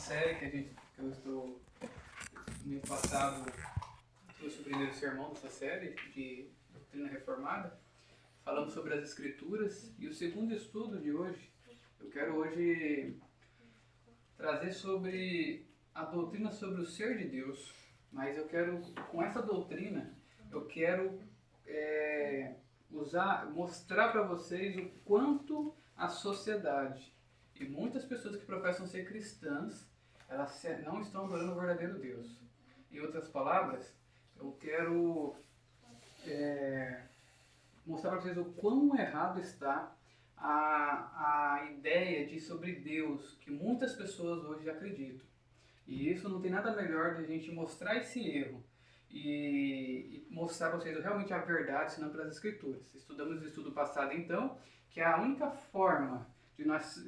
série que eu estou, no mês passado, trouxe o primeiro sermão dessa série de Doutrina Reformada, falando sobre as Escrituras, e o segundo estudo de hoje, eu quero hoje trazer sobre a doutrina sobre o ser de Deus, mas eu quero, com essa doutrina, eu quero mostrar para vocês o quanto a sociedade e muitas pessoas que professam ser cristãs, elas não estão adorando o verdadeiro Deus. Em outras palavras, eu quero mostrar para vocês o quão errado está a ideia de sobre Deus que muitas pessoas hoje acreditam. E isso não tem nada melhor de a gente mostrar esse erro e mostrar para vocês realmente a verdade, senão pelas Escrituras. Estudamos no estudo passado, então, que a única forma de nós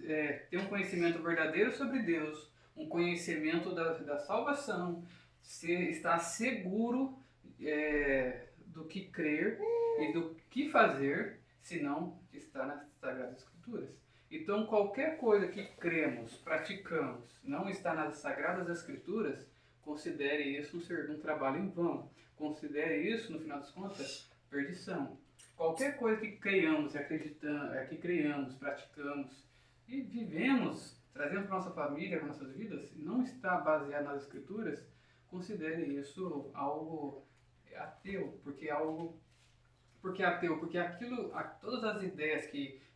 ter um conhecimento verdadeiro sobre Deus, um conhecimento da salvação, estar seguro do que crer e do que fazer, senão está nas Sagradas Escrituras. Então, qualquer coisa que cremos, praticamos, não está nas Sagradas Escrituras, considere isso um trabalho em vão. Considere isso, no final das contas, perdição. Qualquer coisa que creiamos, que creiamos, praticamos e vivemos, trazemos para nossa família, para nossas vidas, não está baseado nas Escrituras, considere isso algo ateu, porque ateu, porque todas as ideias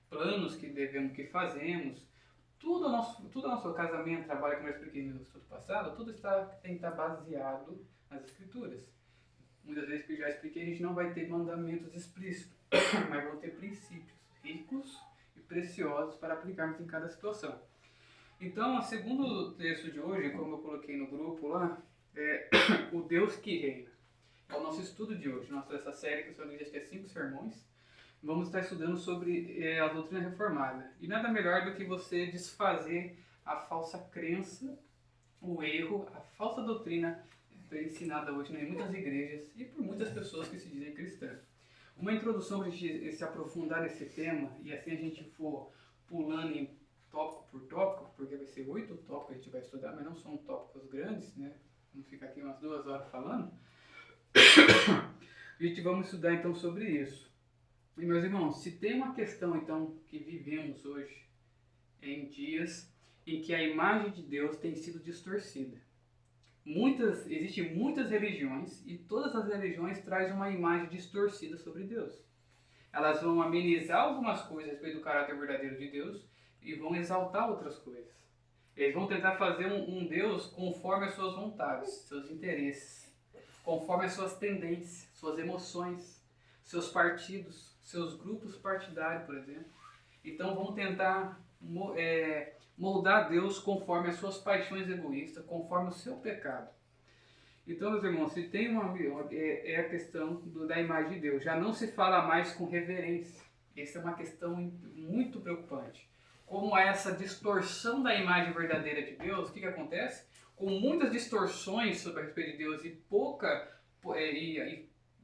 planos que fazemos, tudo o nosso casamento, trabalho, como eu expliquei no estudo passado, tudo tem que estar baseado nas Escrituras. Muitas vezes que eu já expliquei, a gente não vai ter mandamentos explícitos, mas vão ter princípios ricos e preciosos para aplicarmos em cada situação. Então, o segundo texto de hoje, como eu coloquei no grupo lá, é o Deus que reina. É o nosso estudo de hoje, essa série que eu só acho que é 5 sermões. Vamos estar estudando sobre a doutrina reformada. E nada melhor do que você desfazer a falsa crença, o erro, a falsa doutrina ensinada hoje em muitas igrejas e por muitas pessoas que se dizem cristãs. Uma introdução para a gente se aprofundar nesse tema e assim a gente for pulando em tópico por tópico, porque vai ser 8 tópicos que a gente vai estudar, mas não são tópicos grandes, né? Vamos ficar aqui umas 2 horas falando. A gente vamos estudar então sobre isso. E meus irmãos, se tem uma questão então que vivemos hoje em dias em que a imagem de Deus tem sido distorcida. Existem muitas religiões e todas as religiões trazem uma imagem distorcida sobre Deus. Elas vão amenizar algumas coisas a respeito do caráter verdadeiro de Deus e vão exaltar outras coisas. Eles vão tentar fazer um Deus conforme as suas vontades, seus interesses, conforme as suas tendências, suas emoções, seus partidos, seus grupos partidários, por exemplo. Então vão tentar moldar Deus conforme as suas paixões egoístas, conforme o seu pecado. Então, meus irmãos, se tem a questão da imagem de Deus. Já não se fala mais com reverência. Essa é uma questão muito preocupante. Como há essa distorção da imagem verdadeira de Deus, o que acontece? Com muitas distorções sobre a respeito de Deus e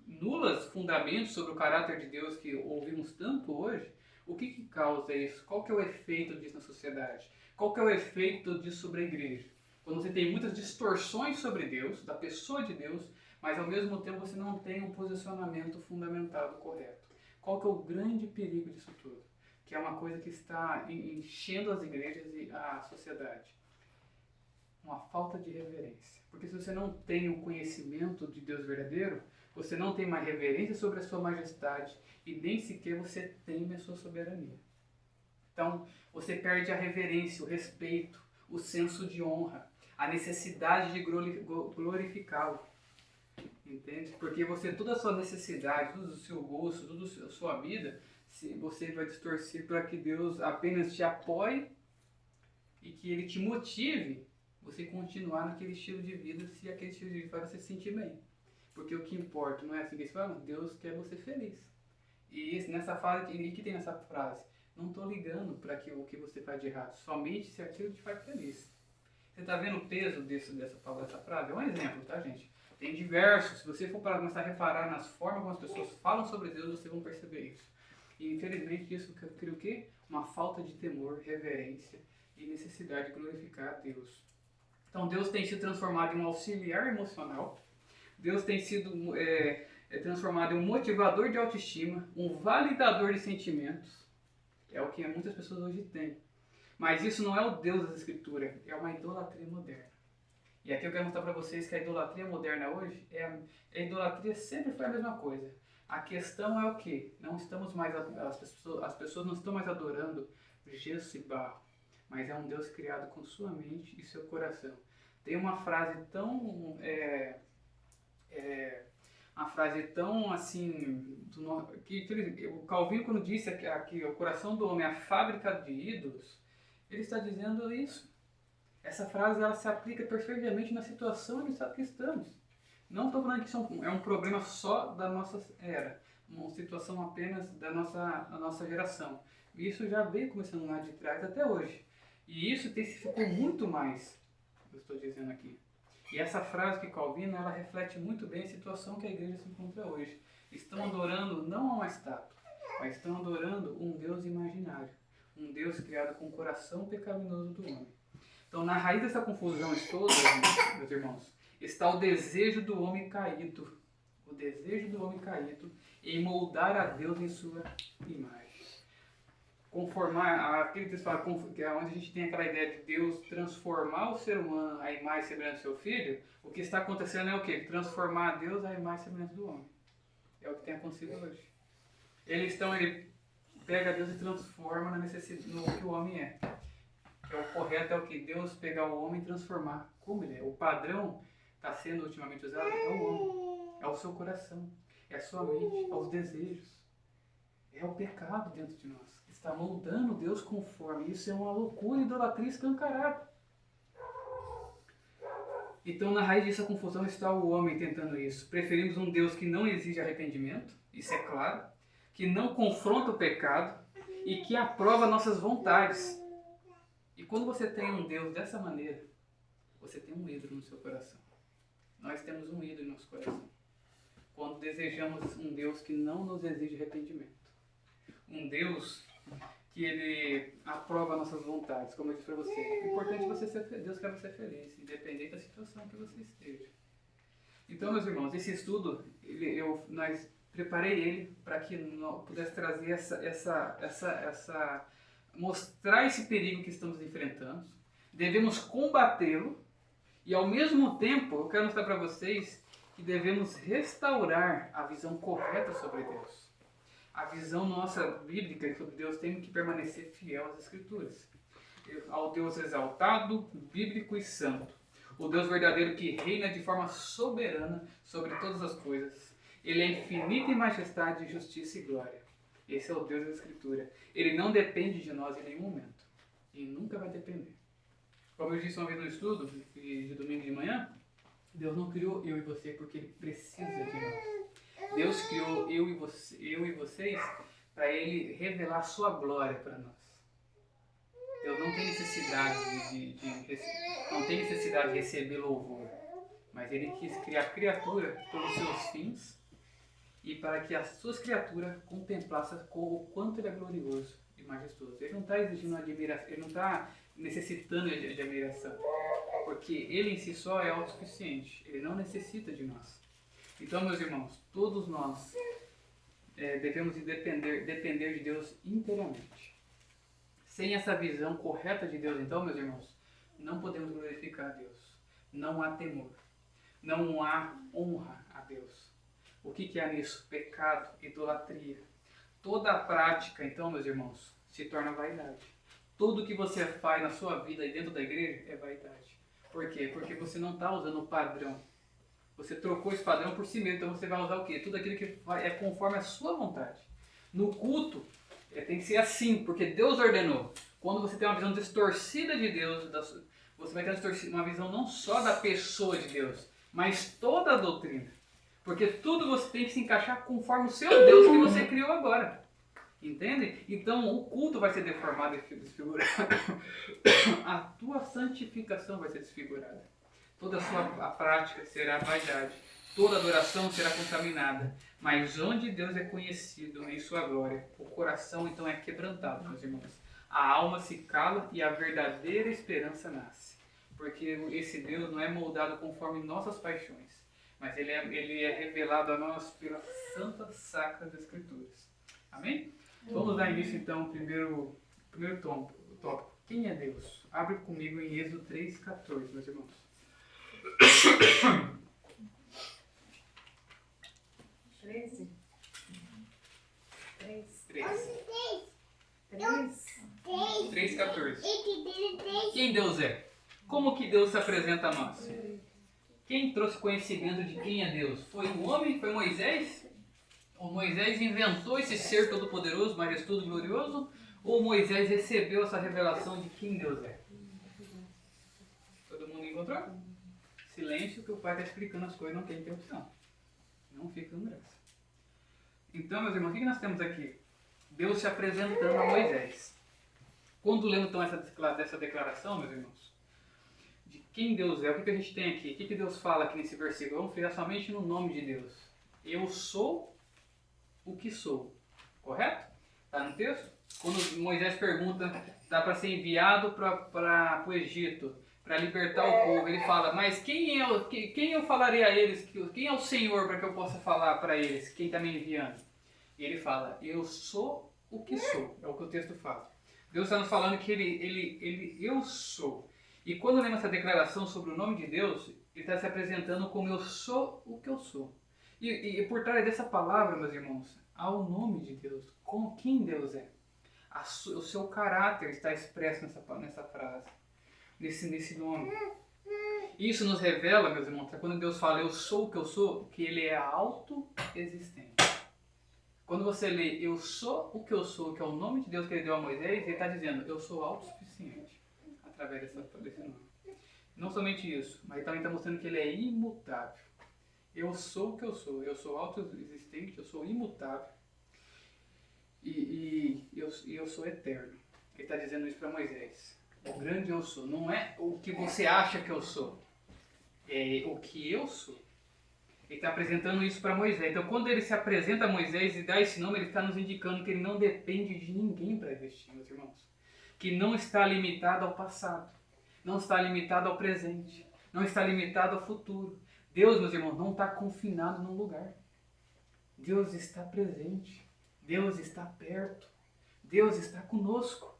nulas fundamentos sobre o caráter de Deus que ouvimos tanto hoje, o que causa isso? Qual que é o efeito disso na sociedade? Qual que é o efeito disso sobre a igreja? Quando você tem muitas distorções sobre Deus, da pessoa de Deus, mas ao mesmo tempo você não tem um posicionamento fundamentado correto. Qual que é o grande perigo disso tudo? Que é uma coisa que está enchendo as igrejas e a sociedade. Uma falta de reverência. Porque se você não tem o conhecimento de Deus verdadeiro, você não tem uma reverência sobre a sua majestade e nem sequer você teme a sua soberania. Então, você perde a reverência, o respeito, o senso de honra, a necessidade de glorificá-lo. Entende? Porque toda a sua necessidade, todo o seu gosto, toda a sua vida, você vai distorcer para que Deus apenas te apoie e que Ele te motive você continuar naquele estilo de vida, se aquele estilo de vida faz você se sentir bem. Porque o que importa não é assim que eles falam, Deus quer você feliz. E nessa fase, e que tem nessa frase, não estou ligando para o que você faz de errado, somente se aquilo te faz feliz. Você está vendo o peso dessa frase? É um exemplo, tá, gente? Tem diversos. Se você for para começar a reparar nas formas como as pessoas falam sobre Deus, vocês vão perceber isso. E infelizmente isso cria o quê? Uma falta de temor, reverência e necessidade de glorificar a Deus. Então Deus tem sido transformado em um auxiliar emocional. Deus tem sido transformado em um motivador de autoestima, um validador de sentimentos. É o que muitas pessoas hoje têm. Mas isso não é o Deus da Escritura, é uma idolatria moderna. E aqui eu quero mostrar para vocês que a idolatria moderna hoje, a idolatria sempre foi a mesma coisa. A questão é o que? Não estamos mais, as pessoas não estão mais adorando gesso e barro, mas é um Deus criado com sua mente e seu coração. Tem uma frase tão assim, que o Calvino, quando disse que o coração do homem é a fábrica de ídolos, ele está dizendo isso. Essa frase ela se aplica perfeitamente na situação e no estado que estamos. Não estou falando que isso é um problema só da nossa era, uma situação apenas da nossa geração. Isso já veio começando lá de trás até hoje. E isso intensificou muito mais, eu estou dizendo aqui. E essa frase que Calvino, ela reflete muito bem a situação que a igreja se encontra hoje. Estão adorando não a uma estátua, mas estão adorando um Deus imaginário. Um Deus criado com o coração pecaminoso do homem. Então, na raiz dessa confusão toda, meus irmãos, está o desejo do homem caído. O desejo do homem caído em moldar a Deus em sua imagem. Conformar, aquilo que eles falam, que é onde a gente tem aquela ideia de Deus transformar o ser humano à imagem e semelhança do seu filho, o que está acontecendo é o quê? Transformar a Deus à imagem e semelhança do homem. É o que tem acontecido hoje. Ele pega Deus e transforma no que o homem é. O correto é o que? Deus pegar o homem e transformar como ele é. O padrão está sendo ultimamente usado é o homem. É o seu coração. É a sua mente. É os desejos. É o pecado dentro de nós. Está moldando Deus conforme. Isso é uma loucura, idolatria escancarada. Então, na raiz dessa confusão está o homem tentando isso. Preferimos um Deus que não exige arrependimento, isso é claro, que não confronta o pecado e que aprova nossas vontades. E quando você tem um Deus dessa maneira, você tem um ídolo no seu coração. Nós temos um ídolo no nosso coração. Quando desejamos um Deus que não nos exige arrependimento. Um Deus que ele aprova nossas vontades, como eu disse para você. É importante você ser feliz. Deus quer você feliz, independente da situação que você esteja. Então, meus irmãos, esse estudo, nós preparei ele para que pudesse trazer mostrar esse perigo que estamos enfrentando. Devemos combatê-lo e, ao mesmo tempo, eu quero mostrar para vocês que devemos restaurar a visão correta sobre Deus. A visão nossa bíblica sobre Deus tem que permanecer fiel às Escrituras. Ao Deus exaltado, bíblico e santo. O Deus verdadeiro que reina de forma soberana sobre todas as coisas. Ele é infinito em majestade, justiça e glória. Esse é o Deus da Escritura. Ele não depende de nós em nenhum momento. E nunca vai depender. Como eu disse uma vez no estudo, de domingo de manhã, Deus não criou eu e você porque Ele precisa de nós. Deus criou eu e vocês para Ele revelar a sua glória para nós. Deus não tem necessidade de receber louvor, mas Ele quis criar a criatura pelos seus fins e para que as suas criaturas contemplassem o quanto Ele é glorioso e majestoso. Ele não está exigindo admiração, Ele não está necessitando de admiração, porque Ele em si só é autossuficiente, Ele não necessita de nós. Então, meus irmãos, todos nós devemos depender de Deus inteiramente. Sem essa visão correta de Deus, então, meus irmãos, não podemos glorificar a Deus. Não há temor. Não há honra a Deus. O que há nisso? Pecado, idolatria. Toda a prática, então, meus irmãos, se torna vaidade. Tudo que você faz na sua vida e dentro da igreja é vaidade. Por quê? Porque você não está usando o padrão. Você trocou esse padrão por si mesmo, então você vai usar o quê? Tudo aquilo que é conforme a sua vontade. No culto, tem que ser assim, porque Deus ordenou. Quando você tem uma visão distorcida de Deus, você vai ter uma visão não só da pessoa de Deus, mas toda a doutrina. Porque tudo você tem que se encaixar conforme o seu Deus que você criou agora. Entende? Então o culto vai ser deformado e desfigurado. A tua santificação vai ser desfigurada. Toda a prática será vaidade. Toda adoração será contaminada. Mas onde Deus é conhecido em sua glória, o coração então é quebrantado, meus irmãos. A alma se cala e a verdadeira esperança nasce. porque esse Deus não é moldado conforme nossas paixões, mas ele é revelado a nós pelas santas sacras escrituras. Amém? Vamos dar início então ao primeiro tópico. Quem é Deus? Abre comigo em Êxodo 3,14, meus irmãos. 13. 3,14. Quem Deus é? Como que Deus se apresenta a nós? Quem trouxe conhecimento de quem é Deus? Foi o homem? Foi Moisés? Ou Moisés inventou esse ser todo-poderoso, majestoso, glorioso? Ou Moisés recebeu essa revelação de quem Deus é? Todo mundo encontrou? Silêncio, que o pai está explicando as coisas, não tem interrupção. Não fica com graça. Então, meus irmãos, o que nós temos aqui? Deus se apresentando a Moisés. Quando lemos então essa declaração, meus irmãos, de quem Deus é, o que a gente tem aqui? O que Deus fala aqui nesse versículo? Vamos ficar somente no nome de Deus. Eu sou o que sou. Correto? Está no texto? Quando Moisés pergunta, está para ser enviado para o Egito, para libertar o povo, ele fala, mas quem eu falarei a eles? Quem é o Senhor para que eu possa falar para eles? Quem está me enviando? E ele fala, eu sou o que sou. É o que o texto fala. Deus está nos falando que eu sou. E quando lemos essa declaração sobre o nome de Deus, ele está se apresentando como eu sou o que eu sou. E por trás dessa palavra, meus irmãos, há o nome de Deus, com quem Deus é. O seu caráter está expresso nessa frase, nesse nome. Isso nos revela, meus irmãos, que quando Deus fala eu sou o que eu sou, que ele é autoexistente. Quando você lê eu sou o que eu sou, que é o nome de Deus que ele deu a Moisés, ele está dizendo eu sou autossuficiente, através desse nome. Não somente isso, mas ele também está mostrando que ele é imutável. Eu sou o que eu sou autoexistente, eu sou imutável e eu sou eterno. Ele está dizendo isso para Moisés. O grande eu sou, não é o que você acha que eu sou, é o que eu sou. Ele está apresentando isso para Moisés. Então, quando ele se apresenta a Moisés e dá esse nome, ele está nos indicando que ele não depende de ninguém para existir, meus irmãos. Que não está limitado ao passado, não está limitado ao presente, não está limitado ao futuro. Deus, meus irmãos, não está confinado num lugar. Deus está presente. Deus está perto. Deus está conosco.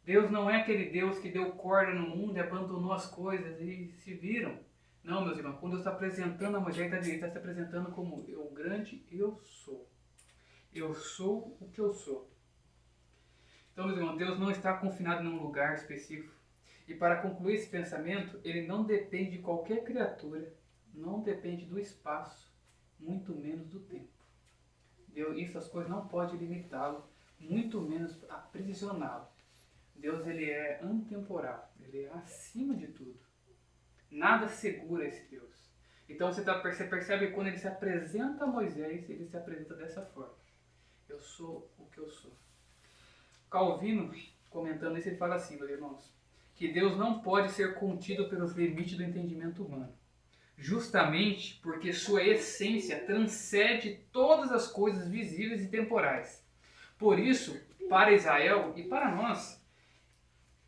Deus não é aquele Deus que deu corda no mundo e abandonou as coisas e se viram. Não, meus irmãos, quando Deus está apresentando a Moisés, ele está se apresentando como o grande eu sou. Eu sou o que eu sou. Então, meus irmãos, Deus não está confinado num lugar específico. E para concluir esse pensamento, ele não depende de qualquer criatura, não depende do espaço, muito menos do tempo. Deus, essas coisas não podem limitá-lo, muito menos aprisioná-lo. Deus, ele é antemporal, ele é acima de tudo. Nada segura esse Deus. Então você percebe que quando ele se apresenta a Moisés, ele se apresenta dessa forma. Eu sou o que eu sou. Calvino, comentando isso, ele fala assim, meus irmãos, que Deus não pode ser contido pelos limites do entendimento humano, justamente porque sua essência transcende todas as coisas visíveis e temporais. Por isso, para Israel e para nós,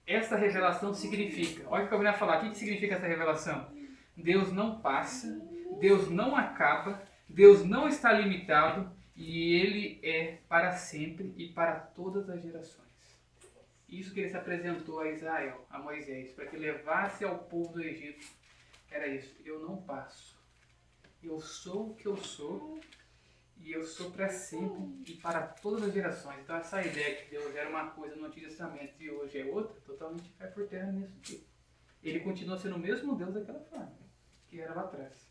esta revelação significa, olha o que eu vou falar, o que significa essa revelação? Deus não passa, Deus não acaba, Deus não está limitado e Ele é para sempre e para todas as gerações. Isso que Ele se apresentou a Israel, a Moisés, para que levasse ao povo do Egito, era isso, eu não passo, eu sou o que eu sou e eu sou para sempre e para todas as gerações. Então essa ideia que Deus era uma coisa no Antigo Testamento e hoje é outra, totalmente cai por terra nisso aqui. Ele continua sendo o mesmo Deus daquela forma, que era lá atrás.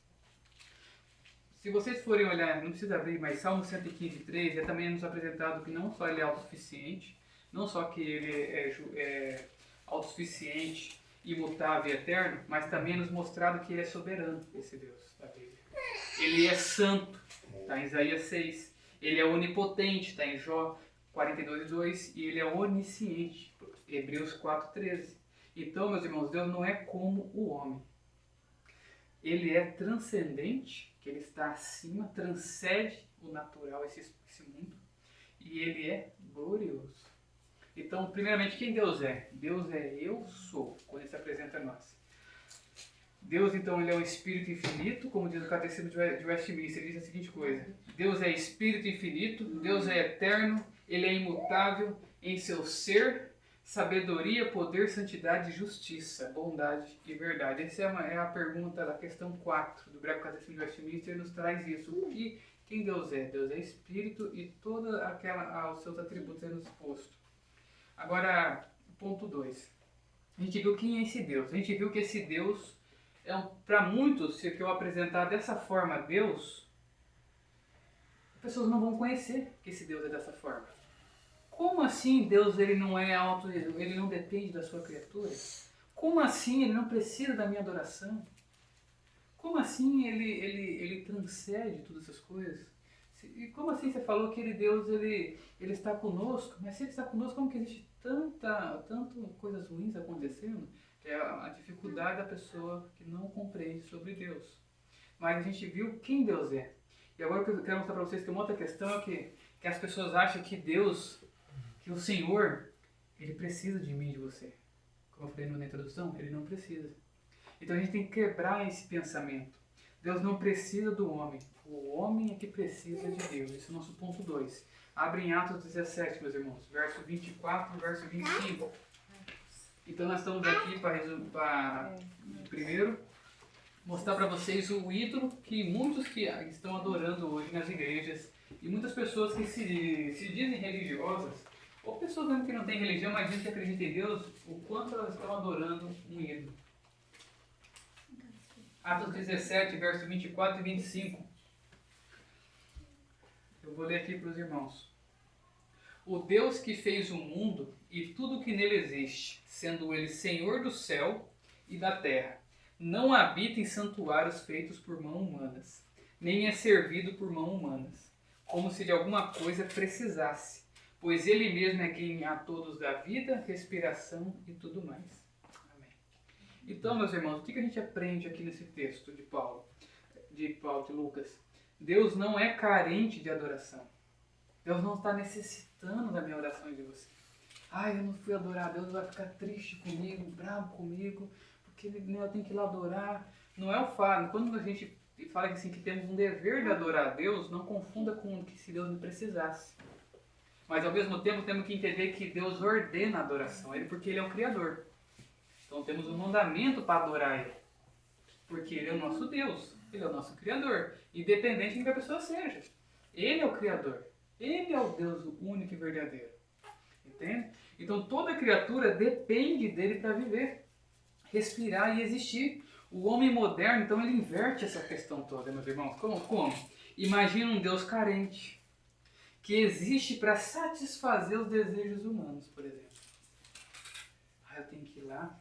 Se vocês forem olhar, não precisa abrir, mas Salmo 115:3 é também nos apresentado que não só ele é autossuficiente, não só que ele é autossuficiente, imutável e eterno, mas também é nos mostrado que ele é soberano, esse Deus da Bíblia. Ele é santo, está em Isaías 6. Ele é onipotente, está em Jó 42:2. E ele é onisciente, Hebreus 4:13. Então, meus irmãos, Deus não é como o homem. Ele é transcendente, que ele está acima, transcende o natural, esse mundo. E ele é glorioso. Então, primeiramente, quem Deus é? Deus é eu sou, quando ele se apresenta a nós. Deus, então, ele é um espírito infinito, como diz o Catecismo de Westminster, ele diz a seguinte coisa: Deus é espírito infinito, Deus é eterno, ele é imutável em seu ser, sabedoria, poder, santidade, justiça, bondade e verdade. Essa é a pergunta da questão 4 do Breve Catecismo de Westminster, nos traz isso. Quem Deus é? Deus é espírito e todos os seus atributos é nos exposto. Agora, ponto 2. A gente viu quem é esse Deus. A gente viu que esse Deus para muitos, se eu apresentar dessa forma a Deus, as pessoas não vão conhecer que esse Deus é dessa forma. Como assim Deus ele não é ele não depende da sua criatura? Como assim ele não precisa da minha adoração? Como assim ele transcende todas essas coisas? E como assim você falou que Deus ele está conosco? Mas se ele está conosco, como que existe tanto coisas ruins acontecendo? Que é a dificuldade da pessoa que não compreende sobre Deus. Mas a gente viu quem Deus é. E agora o que eu quero mostrar para vocês que uma outra questão é que as pessoas acham que Deus, que o Senhor, ele precisa de mim e de você. Como eu falei na introdução, ele não precisa. Então a gente tem que quebrar esse pensamento. Deus não precisa do homem. O homem é que precisa de Deus. Esse é o nosso ponto 2. Abre em Atos 17, meus irmãos. Verso 24 e verso 25. Então nós estamos aqui para primeiro mostrar para vocês o ídolo que muitos que estão adorando hoje nas igrejas e muitas pessoas que se dizem religiosas ou pessoas mesmo que não têm religião, mas dizem que acreditam em Deus, o quanto elas estão adorando um ídolo. Atos 17, verso 24 e 25. Eu vou ler aqui para os irmãos. O Deus que fez o mundo e tudo que nele existe, sendo ele Senhor do céu e da terra, não habita em santuários feitos por mãos humanas, nem é servido por mãos humanas, como se de alguma coisa precisasse, pois ele mesmo é quem a todos dá vida, respiração e tudo mais. Amém. Então, meus irmãos, o que a gente aprende aqui nesse texto de Lucas? Deus não é carente de adoração. Deus não está necessitando da minha oração e de você. Eu não fui adorar, Deus vai ficar triste comigo, bravo comigo, porque eu tenho que ir lá adorar. Não é o fato. Quando a gente fala assim, que temos um dever de adorar a Deus, não confunda com que se Deus não precisasse. Mas ao mesmo tempo temos que entender que Deus ordena a adoração, porque Ele é o Criador. Então temos um mandamento para adorar Ele. Porque Ele é o nosso Deus, Ele é o nosso Criador, independente de que a pessoa seja. Ele é o Criador, Ele é o Deus único e verdadeiro. Entende? Então toda criatura depende dele para viver, respirar e existir. O homem moderno, então, ele inverte essa questão toda, meus irmãos. Como? Imagina um Deus carente, que existe para satisfazer os desejos humanos, por exemplo. Eu tenho que ir lá,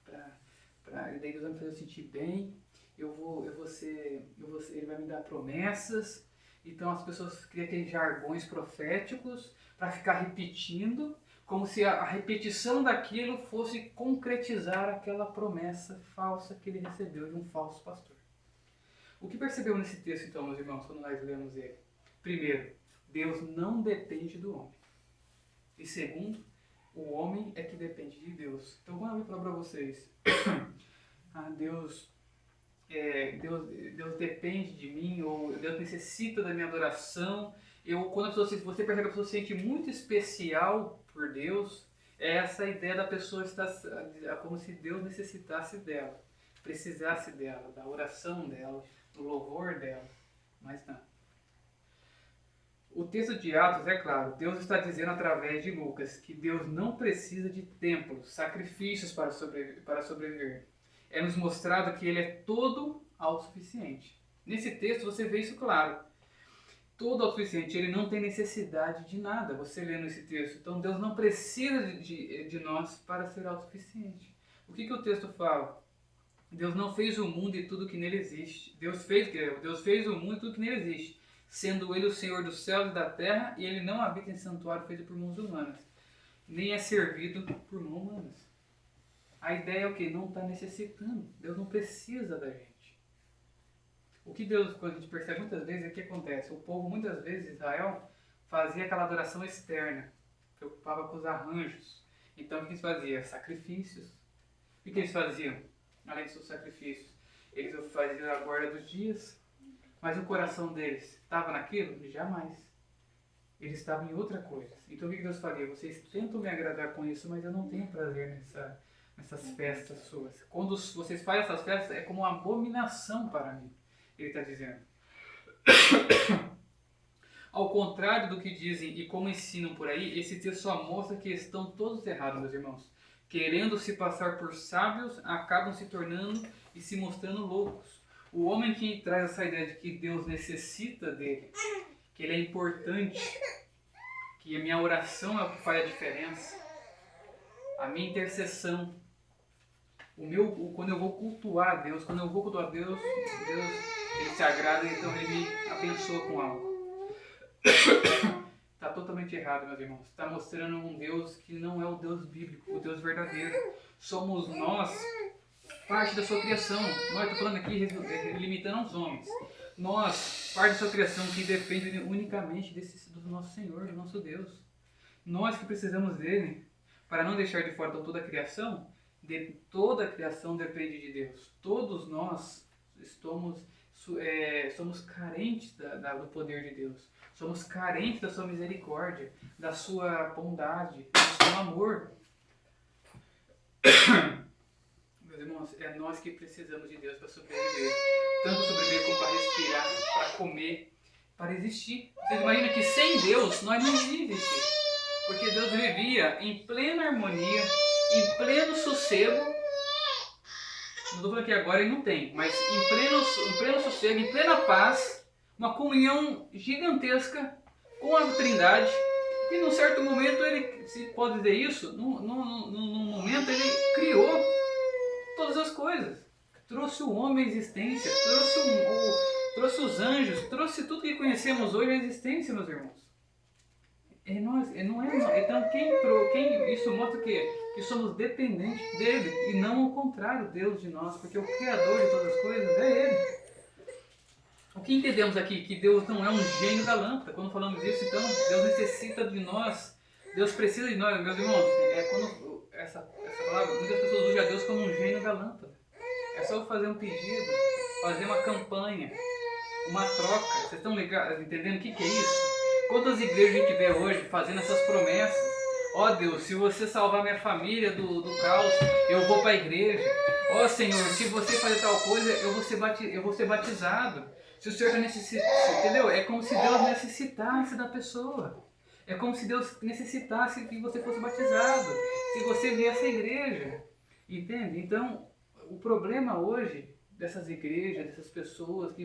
e daí Deus vai me fazer eu sentir bem, ele vai me dar promessas. Então as pessoas criam aqueles jargões proféticos para ficar repetindo, como se a repetição daquilo fosse concretizar aquela promessa falsa que ele recebeu de um falso pastor. O que percebeu nesse texto, então, meus irmãos, quando nós lemos ele? Primeiro, Deus não depende do homem. E segundo, o homem é que depende de Deus. Então, quando eu falar para vocês, Deus depende de mim, ou Deus necessita da minha adoração, quando você percebe que a pessoa se sente muito especial por Deus, é essa ideia da pessoa estar como se Deus necessitasse dela, precisasse dela, da oração dela, do louvor dela, mas não. O texto de Atos, é claro, Deus está dizendo através de Lucas que Deus não precisa de templos, sacrifícios para sobreviver. É nos mostrado que Ele é todo autossuficiente. Nesse texto você vê isso claro. Todo autossuficiente, Ele não tem necessidade de nada, você lê nesse texto. Então Deus não precisa de nós para ser autossuficiente. O que o texto fala? Deus não fez o mundo e tudo que nele existe. Deus fez o mundo e tudo que nele existe, sendo Ele o Senhor dos céus e da terra, e Ele não habita em santuário feito por mãos humanas, nem é servido por mãos humanas. A ideia é o que? Não está necessitando. Deus não precisa da gente. O que Deus, quando a gente percebe muitas vezes, é o que acontece. O povo, muitas vezes, Israel, fazia aquela adoração externa. preocupava com os arranjos. Então o que eles faziam? Sacrifícios. O que eles faziam? Além dos sacrifícios, eles faziam a guarda dos dias. Mas o coração deles estava naquilo? Jamais. Eles estavam em outra coisa. Então o que Deus faria? Vocês tentam me agradar com isso, mas eu não tenho prazer nessas festas suas. Quando vocês fazem essas festas, é como uma abominação para mim. Ele está dizendo. Ao contrário do que dizem e como ensinam por aí, esse texto só mostra que estão todos errados, meus irmãos. Querendo se passar por sábios, acabam se tornando e se mostrando loucos. O homem que traz essa ideia de que Deus necessita dele, que ele é importante, que a minha oração é o que faz a diferença, a minha intercessão, quando eu vou cultuar a Deus, Deus ele se agrada, então ele me abençoa com algo. Está totalmente errado, meus irmãos. Está mostrando um Deus que não é o Deus bíblico, o Deus verdadeiro. Somos nós parte da sua criação. Nós, estou falando aqui limitando aos homens. Nós, parte da sua criação que depende unicamente do nosso Senhor, do nosso Deus. Nós que precisamos dele para não deixar de fora então, toda a criação. Toda a criação depende de Deus. Todos nós somos carentes do poder de Deus. Somos carentes da sua misericórdia, da sua bondade, do seu amor. Meus irmãos, é nós que precisamos de Deus para sobreviver. Tanto sobreviver como para respirar, para comer, para existir. Vocês imaginam que sem Deus nós não iríamos existir. Porque Deus vivia em plena harmonia, em pleno sossego. Não estou falando que agora ele não tem, mas em pleno sossego, em plena paz, uma comunhão gigantesca com a Trindade. E num certo momento, ele, se pode dizer isso, num momento ele criou todas as coisas. Trouxe o homem à existência, trouxe os anjos, trouxe tudo que conhecemos hoje à existência, meus irmãos. Então isso mostra que somos dependentes dele e não ao contrário, Deus de nós, porque o Criador de todas as coisas é ele. O que entendemos aqui? Que Deus não é um gênio da lâmpada. Quando falamos isso, então, Deus necessita de nós. Deus precisa de nós, meus irmãos. Quando essa palavra, muitas pessoas usam a Deus como um gênio da lâmpada. É só fazer um pedido, fazer uma campanha, uma troca. Vocês estão entendendo o que é isso? Quantas igrejas a gente vê hoje fazendo essas promessas? Ó Deus, se você salvar minha família do caos, eu vou para a igreja. Ó Senhor, se você fazer tal coisa, eu vou ser batizado. Se o Senhor necessita, entendeu? É como se Deus necessitasse da pessoa. É como se Deus necessitasse que você fosse batizado. Se você viesse à igreja. Entende? Então, o problema hoje dessas igrejas, dessas pessoas, que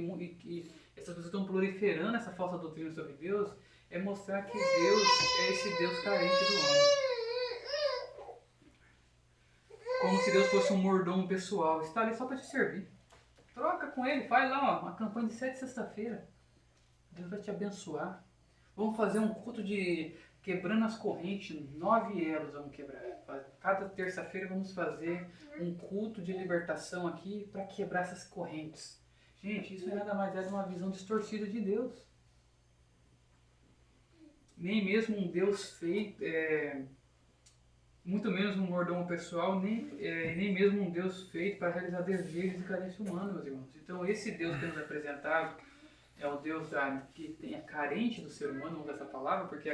essas pessoas estão proliferando essa falsa doutrina sobre Deus, é mostrar que Deus é esse Deus carente do homem. Como se Deus fosse um mordomo pessoal. Está ali só para te servir. Troca com ele, faz lá uma campanha de 7 sexta-feira. Deus vai te abençoar. Vamos fazer um culto de quebrando as correntes, 9 elos vamos quebrar. Cada terça-feira vamos fazer um culto de libertação aqui para quebrar essas correntes. Gente, isso nada mais é de uma visão distorcida de Deus. Nem mesmo um Deus feito, muito menos um mordomo pessoal, nem mesmo um Deus feito para realizar desejos e carência humana, meus irmãos. Então esse Deus que nos é apresentado é o Deus que é carente do ser humano, vamos usar essa palavra, porque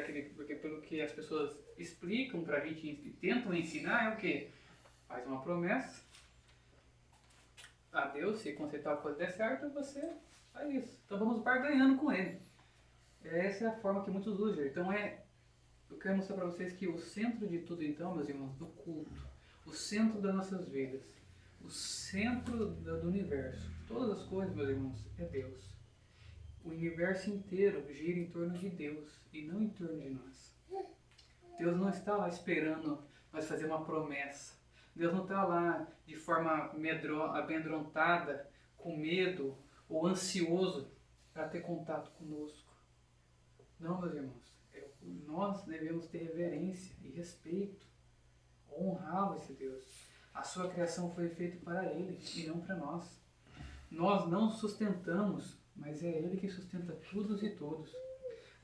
pelo que as pessoas explicam para a gente e tentam ensinar, é o quê? Faz uma promessa a Deus, se acontecer tal coisa der certo, você faz isso. Então vamos barganhando com ele. Essa é a forma que muitos usam. Então eu quero mostrar para vocês que o centro de tudo, então, meus irmãos, do culto, o centro das nossas vidas, o centro do universo, todas as coisas, meus irmãos, é Deus. O universo inteiro gira em torno de Deus e não em torno de nós. Deus não está lá esperando nós fazer uma promessa. Deus não está lá de forma amedrontada, com medo ou ansioso para ter contato conosco. Não, meus irmãos. Nós devemos ter reverência e respeito, honrar esse Deus. A sua criação foi feita para Ele e não para nós. Nós não sustentamos, mas é Ele que sustenta todos e todos.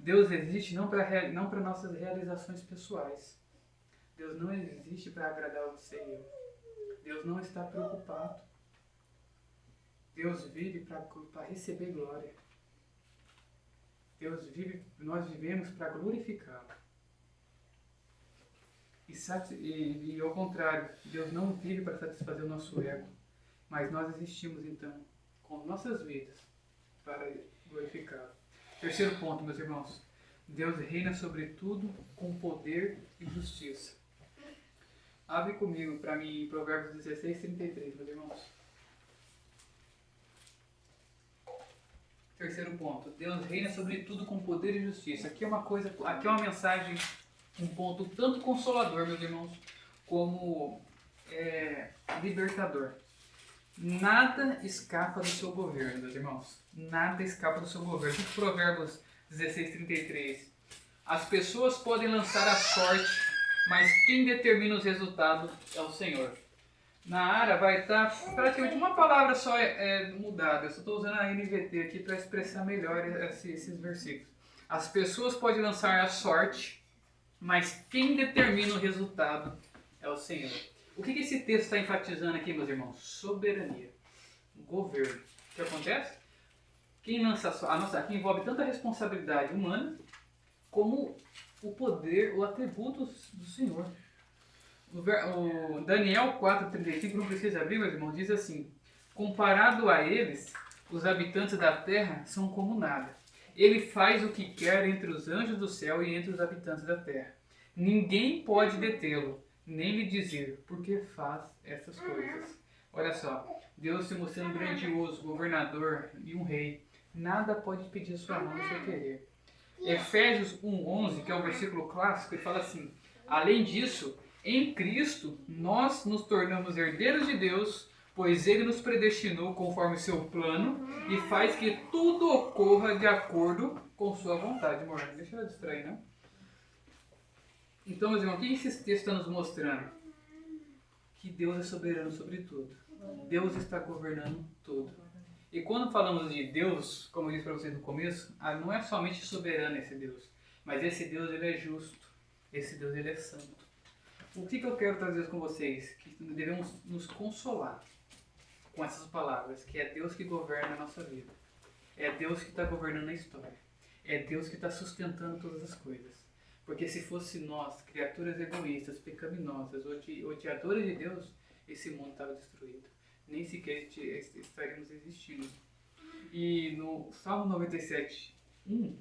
Deus existe não para nossas realizações pessoais. Deus não existe para agradar você e eu. Deus não está preocupado. Deus vive para receber glória. Nós vivemos para glorificá-lo. E ao contrário, Deus não vive para satisfazer o nosso ego, mas nós existimos então, com nossas vidas, para glorificá-lo. Terceiro ponto, meus irmãos. Deus reina sobre tudo com poder e justiça. Abre comigo para mim em Provérbios 16:33, meus irmãos. Terceiro ponto. Deus reina sobre tudo com poder e justiça. Aqui é uma mensagem, um ponto tanto consolador, meus irmãos, como libertador. Nada escapa do seu governo, meus irmãos. Nada escapa do seu governo. Aqui Provérbios 16:33. As pessoas podem lançar a sorte, mas quem determina os resultados é o Senhor. Na área vai estar praticamente uma palavra só mudada. Eu só estou usando a NVT aqui para expressar melhor esses versículos. As pessoas podem lançar a sorte, mas quem determina o resultado é o Senhor. O que esse texto está enfatizando aqui, meus irmãos? Soberania. Governo. O que acontece? Quem lança aqui envolve tanta responsabilidade humana como o poder, o atributo do Senhor. O Daniel 4:35, não precisa abrir, meus irmãos, diz assim: comparado a eles, os habitantes da terra são como nada. Ele faz o que quer entre os anjos do céu e entre os habitantes da terra. Ninguém pode detê-lo, nem lhe dizer por que faz essas coisas. Olha só, Deus se mostrando grandioso, governador e um rei. Nada pode pedir sua mão no seu querer. Efésios 1:11, que é um versículo clássico, ele fala assim: além disso, em Cristo, nós nos tornamos herdeiros de Deus, pois Ele nos predestinou conforme seu plano e faz que tudo ocorra de acordo com sua vontade. Amor, deixa eu distrair, não? Então, meus irmãos, o que esse texto está nos mostrando? Que Deus é soberano sobre tudo. Deus está governando tudo. E quando falamos de Deus, como eu disse para vocês no começo, não é somente soberano esse Deus, mas esse Deus ele é justo, esse Deus ele é santo. O que eu quero trazer com vocês? Que devemos nos consolar com essas palavras, que é Deus que governa a nossa vida. É Deus que está governando a história. É Deus que está sustentando todas as coisas. Porque se fosse nós, criaturas egoístas, pecaminosas, odiadores de Deus, esse mundo estava destruído. Nem sequer estaríamos existindo. E no Salmo 97:1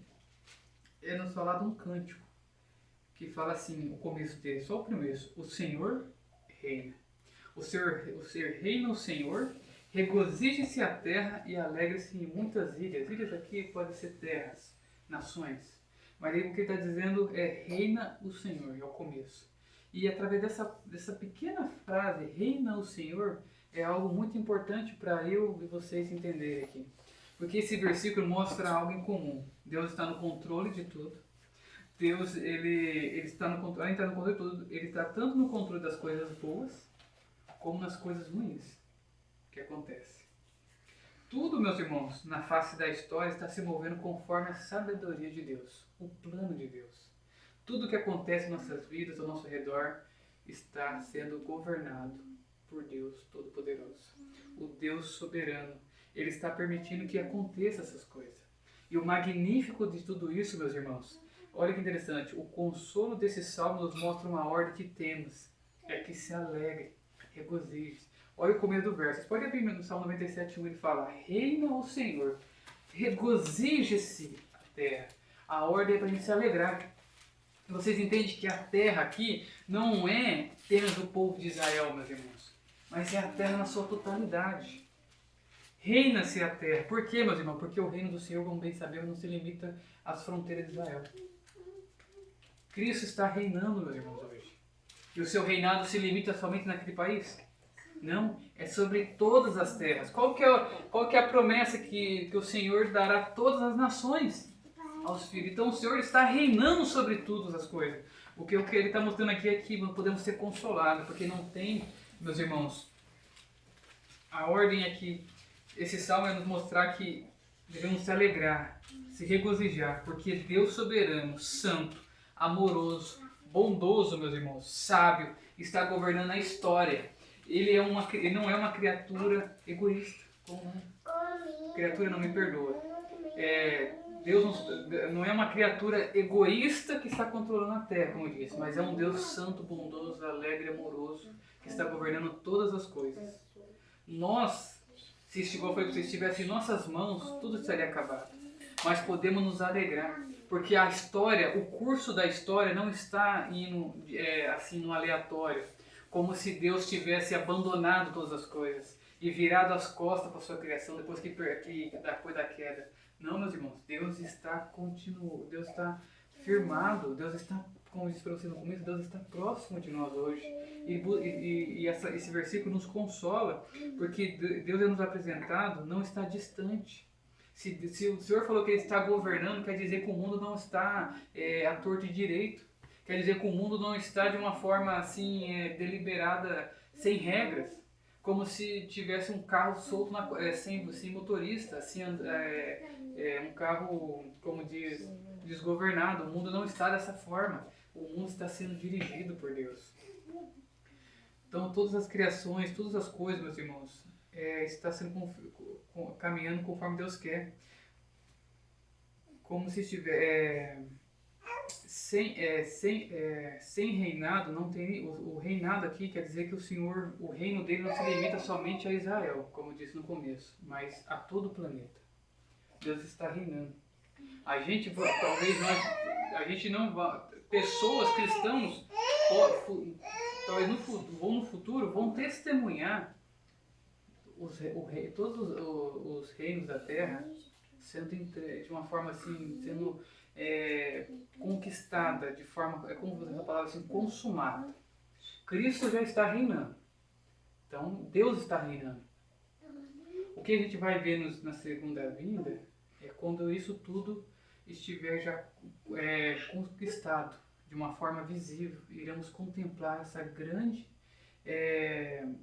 é nos falado um cântico que fala assim, o começo dele, só o primeiro: o Senhor reina. O Senhor reina, o Senhor, regozije-se a terra e alegre-se em muitas ilhas. Ilhas aqui podem ser terras, nações. Mas aí o que ele está dizendo é: reina o Senhor, é o começo. E através dessa pequena frase, reina o Senhor, é algo muito importante para eu e vocês entenderem aqui. Porque esse versículo mostra algo em comum. Deus está no controle de tudo. Deus, ele está no controle, de tudo. Ele está tanto no controle das coisas boas, como nas coisas ruins que acontecem. Tudo, meus irmãos, na face da história está se movendo conforme a sabedoria de Deus, o plano de Deus. Tudo que acontece em nossas vidas, ao nosso redor, está sendo governado por Deus Todo-Poderoso. O Deus soberano. Ele está permitindo que aconteça essas coisas. E o magnífico de tudo isso, meus irmãos, olha que interessante, o consolo desse salmo nos mostra uma ordem que temos, é que se alegre, regozije. Olha o começo do verso. Vocês podem abrir no Salmo 97:1, ele fala: reina o Senhor, regozije-se a terra. A ordem é para a gente se alegrar. E vocês entendem que a terra aqui não é apenas o povo de Israel, meus irmãos, mas é a terra na sua totalidade. Reina-se a terra. Por quê, meus irmãos? Porque o reino do Senhor, como bem sabemos, não se limita às fronteiras de Israel. Cristo está reinando, meus irmãos, hoje. E o seu reinado se limita somente naquele país? Não, é sobre todas as terras. Qual que é a promessa que o Senhor dará a todas as nações aos filhos? Então o Senhor está reinando sobre todas as coisas. O que ele está mostrando aqui é que não podemos ser consolados, porque não tem, meus irmãos, a ordem aqui, esse salmo é nos mostrar que devemos se alegrar, se regozijar, porque Deus soberano, santo, amoroso, bondoso, meus irmãos, sábio, está governando a história. Ele não é uma criatura egoísta. Criatura, não me perdoa. Deus não é uma criatura egoísta que está controlando a terra, como eu disse, mas é um Deus santo, bondoso, alegre, amoroso, que está governando todas as coisas. Nós, se estivesse em nossas mãos, tudo estaria acabado. Mas podemos nos alegrar, porque a história, o curso da história não está indo assim no aleatório, como se Deus tivesse abandonado todas as coisas e virado as costas para a sua criação depois depois da queda. Não, meus irmãos, Deus está Deus está firmado, Deus está, como eu disse para você no começo, Deus está próximo de nós hoje. E esse versículo nos consola, porque Deus é nos apresentado, não está distante. Se o Senhor falou que Ele está governando, quer dizer que o mundo não está à torta e direito. Quer dizer que o mundo não está de uma forma assim deliberada, sem regras. Como se tivesse um carro solto sem motorista, assim, um carro, como diz, desgovernado. O mundo não está dessa forma. O mundo está sendo dirigido por Deus. Então, todas as criações, todas as coisas, meus irmãos, está sendo caminhando conforme Deus quer. Como se estiver sem reinado, não tem o reinado aqui quer dizer que o reino dele não se limita somente a Israel, como eu disse no começo, mas a todo o planeta. Deus está reinando. Pessoas cristãos, talvez no futuro, vão testemunhar todos os reinos da terra sendo de uma forma assim, sendo conquistada, de forma, como você falava assim, consumada. Cristo já está reinando. Então, Deus está reinando. O que a gente vai ver na segunda vinda é quando isso tudo estiver já conquistado de uma forma visível. Iremos contemplar essa grande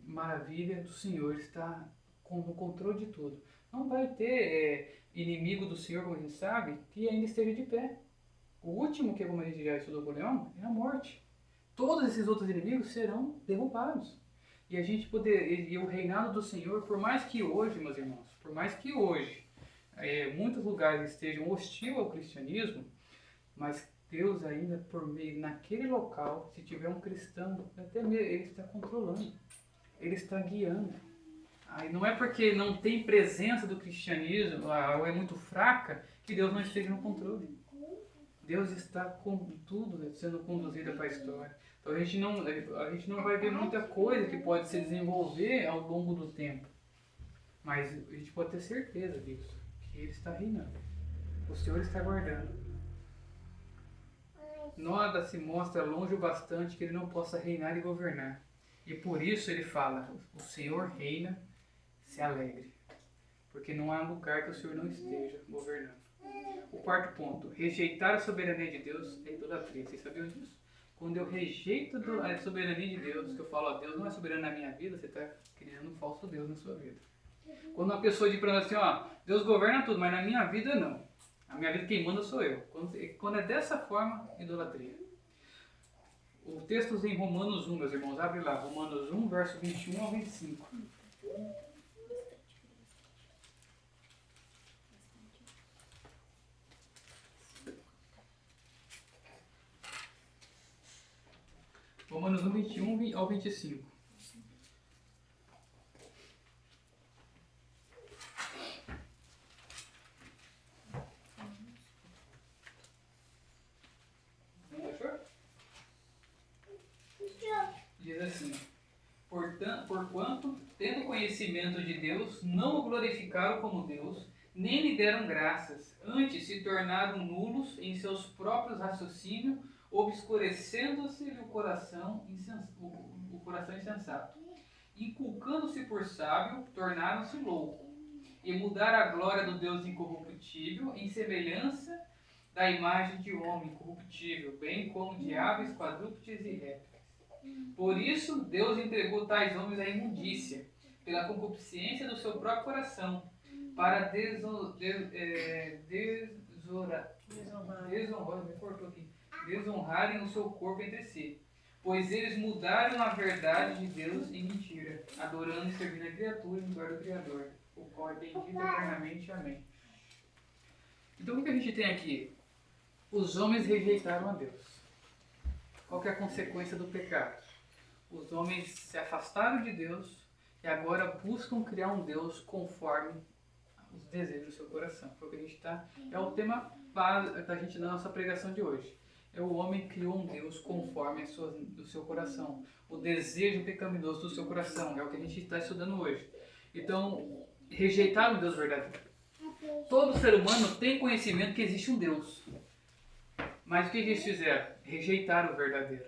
maravilha do Senhor, está no controle de tudo. Não vai ter inimigo do Senhor, como a gente sabe, que ainda esteja de pé. O último, que como a gente já estudou com o Leão, é a morte. Todos esses outros inimigos serão derrubados. E o reinado do Senhor, por mais que hoje, meus irmãos, por mais que hoje muitos lugares estejam hostil ao cristianismo, mas Deus ainda por meio, naquele local, se tiver um cristão, até mesmo Ele está controlando, Ele está guiando. Aí não é porque não tem presença do cristianismo, ou é muito fraca, que Deus não esteja no controle. Deus está com tudo sendo conduzido para a história. Então a gente não vai ver muita coisa que pode se desenvolver ao longo do tempo. Mas a gente pode ter certeza disso, que Ele está reinando. O Senhor está guardando. Nada se mostra longe o bastante que Ele não possa reinar e governar. E por isso Ele fala, o Senhor reina, se alegre. Porque não há lugar que o Senhor não esteja governando. O quarto ponto, rejeitar a soberania de Deus é idolatria. Vocês sabiam disso? Quando eu rejeito a soberania de Deus, que eu falo, Deus não é soberano na minha vida, você está criando um falso Deus na sua vida. Quando uma pessoa diz para nós assim, Deus governa tudo, mas na minha vida não. A minha vida quem manda sou eu. Quando é dessa forma, idolatria. O texto em Romanos 1, meus irmãos, abre lá, Romanos 1, verso 21 ao 25. Romanos 1, 21 ao 25. Diz assim, porquanto, tendo conhecimento de Deus, não o glorificaram como Deus, nem lhe deram graças, antes se tornaram nulos em seus próprios raciocínios, obscurecendo-se-lhe o coração insensato. Inculcando-se por sábio, tornaram-se loucos, e mudaram a glória do Deus incorruptível em semelhança da imagem de homem corruptível, bem como de aves, quadrúpedes e répteis. Por isso, Deus entregou tais homens à imundícia, pela concupiscência do seu próprio coração, para desonrarem o seu corpo entre si. Pois eles mudaram a verdade de Deus em mentira, adorando e servindo a criatura em lugar do Criador, o qual é bendito eternamente. Amém. Então o que a gente tem aqui? Os homens rejeitaram a Deus. Qual que é a consequência do pecado? Os homens se afastaram de Deus e agora buscam criar um Deus conforme os desejos do seu coração. Foi o que a gente está. É o tema base da gente na nossa pregação de hoje. É o homem criou um Deus conforme do seu coração. O desejo pecaminoso do seu coração. É o que a gente está estudando hoje. Então, rejeitaram o Deus verdadeiro. Todo ser humano tem conhecimento que existe um Deus. Mas o que eles fizeram? Rejeitaram o verdadeiro.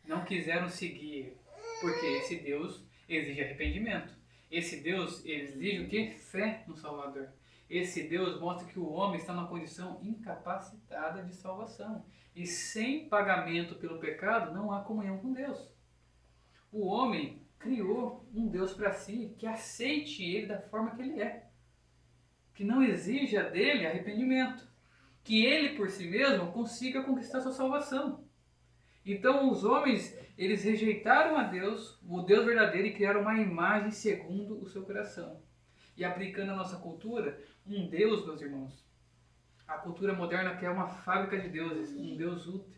Não quiseram seguir. Porque esse Deus exige arrependimento. Esse Deus exige o quê? Fé no Salvador. Esse Deus mostra que o homem está numa condição incapacitada de salvação. E sem pagamento pelo pecado não há comunhão com Deus. O homem criou um Deus para si que aceite ele da forma que ele é. Que não exija dele arrependimento. Que ele por si mesmo consiga conquistar sua salvação. Então os homens, eles rejeitaram a Deus, o Deus verdadeiro, e criaram uma imagem segundo o seu coração. E aplicando a nossa cultura, um Deus, meus irmãos, a cultura moderna quer uma fábrica de deuses, um Deus útil,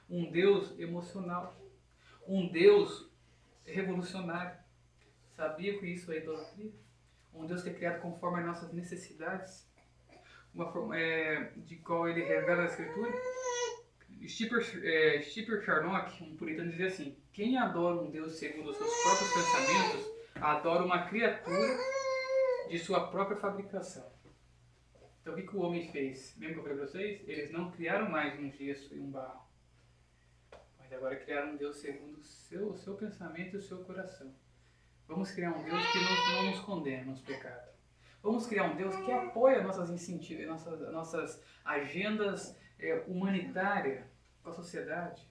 um Deus emocional, um Deus revolucionário. Sabia que isso é idolatria? Um Deus que é criado conforme as nossas necessidades, uma forma de qual ele revela a Escritura. Stephen Charnock, um puritano, dizia assim: quem adora um Deus segundo os seus próprios pensamentos, adora uma criatura de sua própria fabricação. Então o que o homem fez? Lembra que eu falei para vocês? Eles não criaram mais um gesso e um barro, mas agora criaram um Deus segundo o seu pensamento e o seu coração. Vamos criar um Deus que não nos condena nos pecados. Vamos criar um Deus que apoia nossas agendas humanitárias com a sociedade.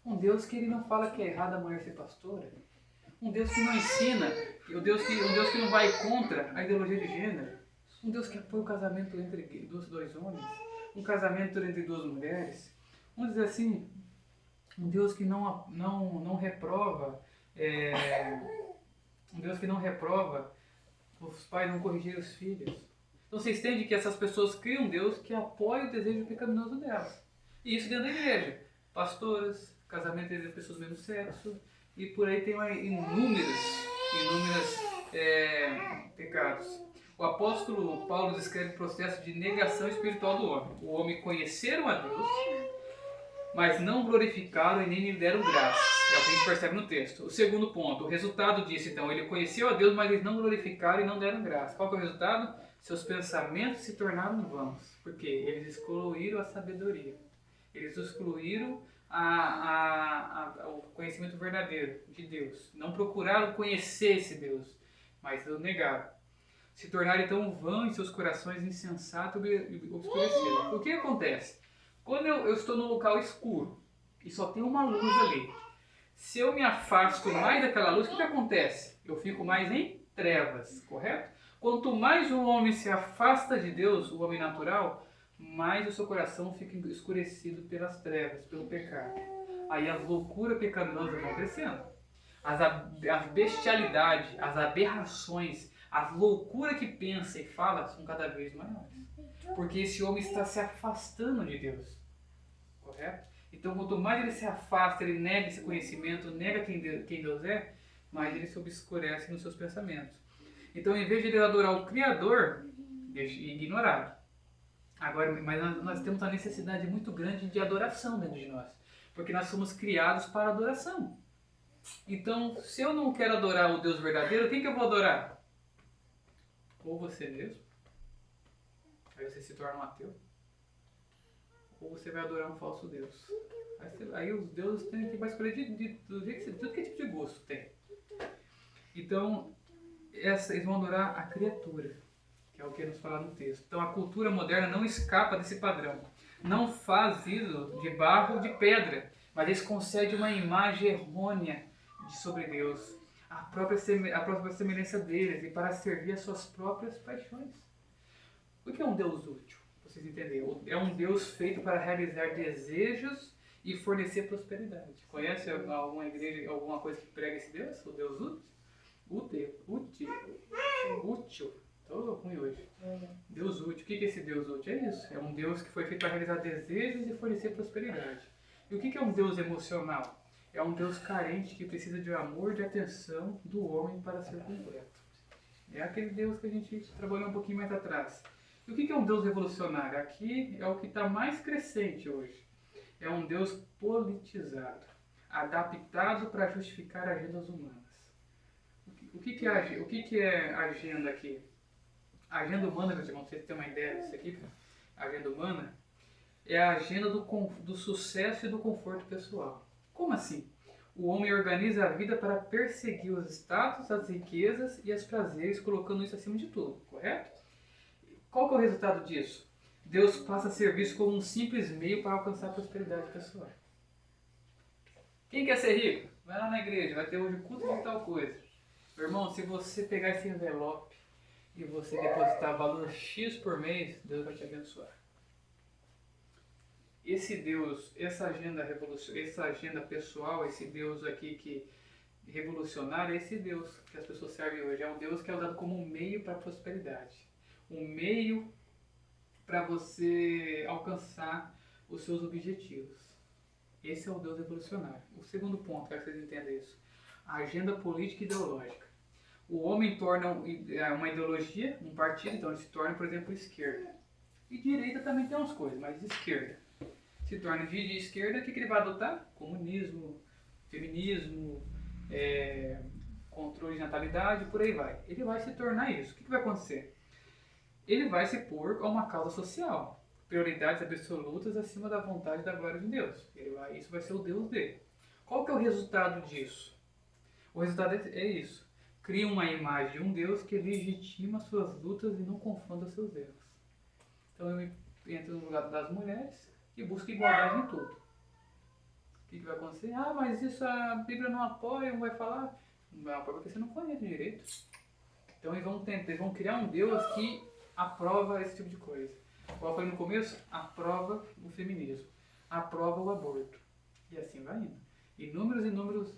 Um Deus que ele não fala que é errado a mulher ser pastora. Um Deus que não ensina, um Deus que não vai contra a ideologia de gênero. Um Deus que apoia o casamento entre dois homens. Um casamento entre duas mulheres. Vamos dizer assim, um Deus que não reprova, um Deus que não reprova os pais não corrigirem os filhos. Então você entende que essas pessoas criam um Deus que apoia o desejo pecaminoso delas. E isso dentro da igreja. Pastoras, casamento entre pessoas do mesmo sexo, e por aí tem inúmeros pecados. O apóstolo Paulo descreve o processo de negação espiritual do homem. O homem conheceram a Deus, mas não glorificaram e nem lhe deram graça. É o que a gente percebe no texto. O segundo ponto, o resultado disso, então, ele conheceu a Deus, mas eles não glorificaram e não deram graça. Qual que é o resultado? Seus pensamentos se tornaram vãos, porque eles excluíram a sabedoria. Eles excluíram o conhecimento verdadeiro de Deus. Não procuraram conhecer esse Deus, mas o negaram. Se tornaram então vãos em seus corações, insensatos e obscurecidos. O que acontece? Quando eu estou num local escuro e só tem uma luz ali, se eu me afasto mais daquela luz, o que acontece? Eu fico mais em trevas, correto? Quanto mais o homem se afasta de Deus, o homem natural, mais o seu coração fica escurecido pelas trevas, pelo pecado. Aí as loucuras pecaminosas vão crescendo. As bestialidades, as aberrações, as loucuras que pensa e fala são cada vez maiores. Porque esse homem está se afastando de Deus. Correto? Então quanto mais ele se afasta, ele nega esse conhecimento, nega quem Deus é, mais ele se obscurece nos seus pensamentos. Então, em vez de ele adorar o Criador, ignorado. Agora, mas nós temos uma necessidade muito grande de adoração dentro de nós. Porque nós somos criados para adoração. Então, se eu não quero adorar o Deus verdadeiro, quem que eu vou adorar? Ou você mesmo. Aí você se torna um ateu. Ou você vai adorar um falso Deus. Aí os deuses têm que escolher tudo que tipo de gosto tem. Então, eles vão adorar a criatura, que é o que nos fala no texto. Então a cultura moderna não escapa desse padrão. Não faz ídolo de barro ou de pedra, mas eles concedem uma imagem errônea sobre Deus. a própria semelhança deles e para servir as suas próprias paixões. O que é um Deus útil? Vocês entenderam? É um Deus feito para realizar desejos e fornecer prosperidade. Conhece alguma igreja, alguma coisa que prega esse Deus? O Deus útil. Estou ruim hoje. Deus útil. O que é esse Deus útil? É isso. É um Deus que foi feito para realizar desejos e fornecer prosperidade. E o que é um Deus emocional? É um Deus carente que precisa de amor e de atenção do homem para ser completo. É aquele Deus que a gente trabalhou um pouquinho mais atrás. E o que é um Deus revolucionário? Aqui é o que está mais crescente hoje. É um Deus politizado, adaptado para justificar agendas humanas. O que é agenda aqui? A agenda humana, meus irmãos, vocês têm uma ideia disso aqui? A agenda humana é a agenda do sucesso e do conforto pessoal. Como assim? O homem organiza a vida para perseguir os status, as riquezas e os prazeres, colocando isso acima de tudo, correto? Qual que é o resultado disso? Deus passa a ser visto como um simples meio para alcançar a prosperidade pessoal. Quem quer ser rico? Vai lá na igreja, vai ter hoje culto de tal coisa. Meu irmão, se você pegar esse envelope e você depositar valor X por mês, Deus vai te abençoar. Esse Deus, essa agenda pessoal, esse Deus aqui que revolucionário, é esse Deus que as pessoas servem hoje. É um Deus que é usado como um meio para a prosperidade. Um meio para você alcançar os seus objetivos. Esse é o Deus revolucionário. O segundo ponto, quero que vocês entendam isso. A agenda política e ideológica. O homem torna uma ideologia, um partido, então ele se torna, por exemplo, esquerda. E direita também tem umas coisas, mas esquerda. Se torna de esquerda, o que ele vai adotar? Comunismo, feminismo, controle de natalidade, por aí vai. Ele vai se tornar isso. O que vai acontecer? Ele vai se pôr a uma causa social. Prioridades absolutas acima da vontade e da glória de Deus. Isso vai ser o Deus dele. Qual que é o resultado disso? O resultado é isso. Cria uma imagem de um Deus que legitima suas lutas e não confronta seus erros. Então eu entro no lugar das mulheres e busco igualdade em tudo. O que vai acontecer? Ah, mas isso a Bíblia não apoia, não vai falar. Não vai apoiar porque você não conhece direito. Então eles vão criar um Deus que aprova esse tipo de coisa. Como eu falei no começo, aprova o feminismo, aprova o aborto. E assim vai indo. Inúmeros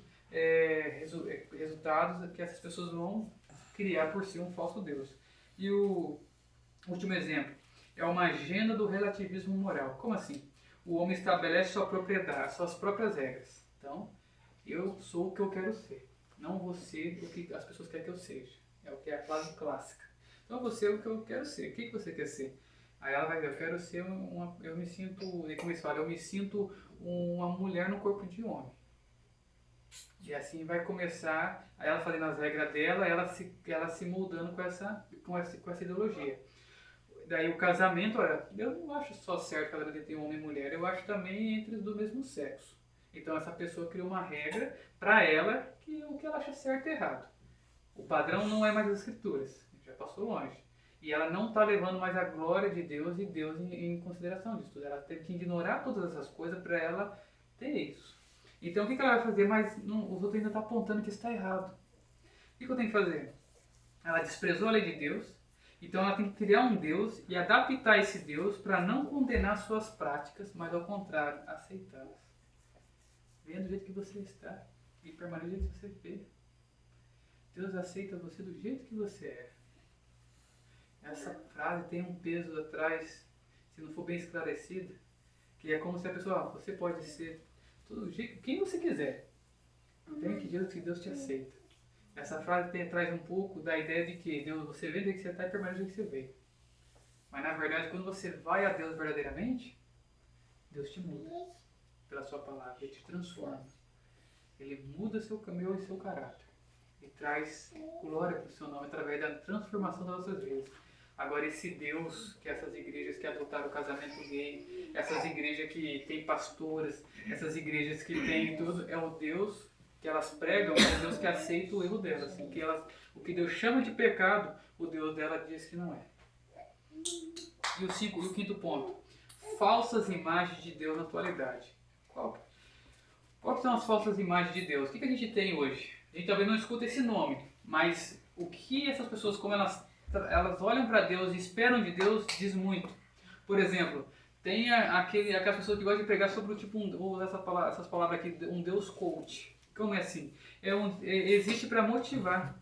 resultados que essas pessoas vão criar por si um falso Deus. E o último exemplo é uma agenda do relativismo moral. Como assim? O homem estabelece sua propriedade, suas próprias regras. Então, eu sou o que eu quero ser, não você o que as pessoas querem que eu seja. É o que é a frase clássica. Então, você é o que eu quero ser. O que você quer ser? Aí ela vai ver, eu quero ser eu me sinto uma mulher no corpo de homem. E assim vai começar, aí ela fazendo as regras dela, ela se moldando com essa ideologia. Daí o casamento, olha, eu não acho só certo que ela tem homem e mulher, eu acho também entre do mesmo sexo. Então essa pessoa criou uma regra para ela que o que ela acha certo e errado. O padrão não é mais as escrituras, já passou longe. E ela não está levando mais a glória de Deus e Deus em consideração disso tudo. Ela teve que ignorar todas essas coisas para ela ter isso. Então o que ela vai fazer? Mas os outros ainda estão apontando que isso está errado. O que eu tenho que fazer? Ela desprezou a lei de Deus, então ela tem que criar um Deus e adaptar esse Deus para não condenar suas práticas, mas ao contrário, aceitá-las. Venha do jeito que você está e permaneça do jeito que você vê. Deus aceita você do jeito que você é. Essa frase tem um peso atrás, se não for bem esclarecida, que é como se a pessoa, você pode ser todo jeito, quem você quiser, tem que Deus te aceita. Essa frase traz um pouco da ideia de que Deus, você vê do jeito que você está e permanece do jeito que você vê. Mas na verdade, quando você vai a Deus verdadeiramente, Deus te muda pela sua palavra, Ele te transforma. Ele muda seu caminho e seu caráter. E traz glória para o seu nome através da transformação das nossas vidas. Agora esse Deus, que essas igrejas que adotaram o casamento gay, essas igrejas que tem pastoras, essas igrejas que tem tudo, é o Deus que elas pregam, é o Deus que aceita o erro delas. Assim, o que Deus chama de pecado, o Deus dela diz que não é. E o quinto ponto, falsas imagens de Deus na atualidade. Qual que são as falsas imagens de Deus? O que a gente tem hoje? A gente talvez não escuta esse nome, mas o que essas pessoas, como elas olham para Deus e esperam de Deus, diz muito. Por exemplo, tem aquelas pessoas que gostam de pregar sobre o tipo, vou usar essas palavras aqui, um Deus coach. Como é assim? Existe para motivar.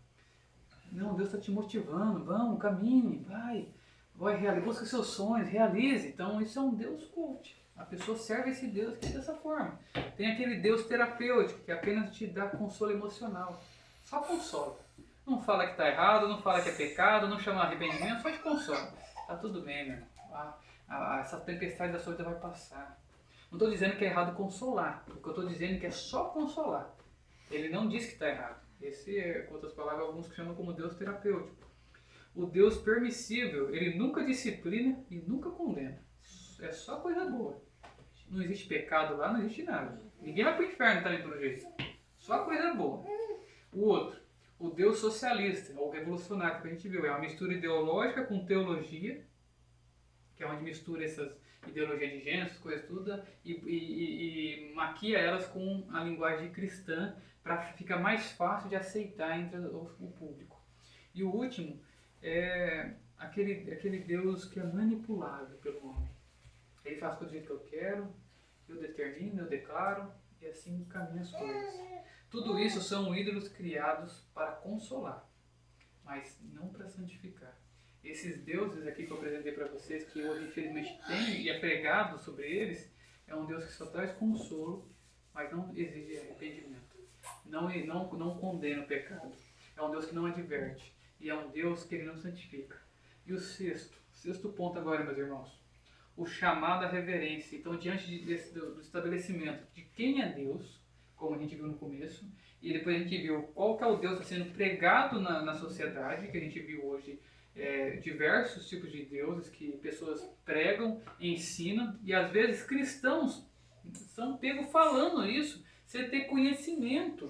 Não, Deus está te motivando, vamos, caminhe, vai, busca seus sonhos, realize. Então isso é um Deus coach. A pessoa serve esse Deus aqui dessa forma. Tem aquele Deus terapêutico, que apenas te dá consolo emocional. Só consola. Não fala que está errado, não fala que é pecado, não chama arrependimento, só te consola. Tá tudo bem, meu irmão. Essa tempestade da sua vida vai passar. Não estou dizendo que é errado consolar. O que eu estou dizendo é que é só consolar. Ele não diz que está errado. Esse é, com outras palavras, alguns chamam como Deus terapêutico. O Deus permissível, ele nunca disciplina e nunca condena. É só coisa boa. Não existe pecado lá, não existe nada. Ninguém vai para o inferno também pelo jeito. Só coisa boa. O outro, o Deus socialista, ou revolucionário, que a gente viu, é uma mistura ideológica com teologia, que é onde mistura essas ideologias de gênero, essas coisas tudo, e maquia elas com a linguagem cristã para ficar mais fácil de aceitar entre o público. E o último é aquele Deus que é manipulável pelo homem. Ele faz tudo do jeito que eu quero, eu determino, eu declaro, e assim caminham as coisas. Tudo isso são ídolos criados para consolar, mas não para santificar. Esses deuses aqui que eu apresentei para vocês, que hoje infelizmente tem e é pregado sobre eles, é um Deus que só traz consolo, mas não exige arrependimento. Não condena o pecado. É um Deus que não adverte. E é um Deus que ele não santifica. E o sexto ponto agora, meus irmãos. O chamado à reverência. Então, diante do estabelecimento de quem é Deus, como a gente viu no começo, e depois a gente viu qual que é o Deus que está sendo pregado na sociedade, que a gente viu hoje, diversos tipos de deuses que pessoas pregam, ensinam, e às vezes cristãos são pegos falando isso, sem ter conhecimento.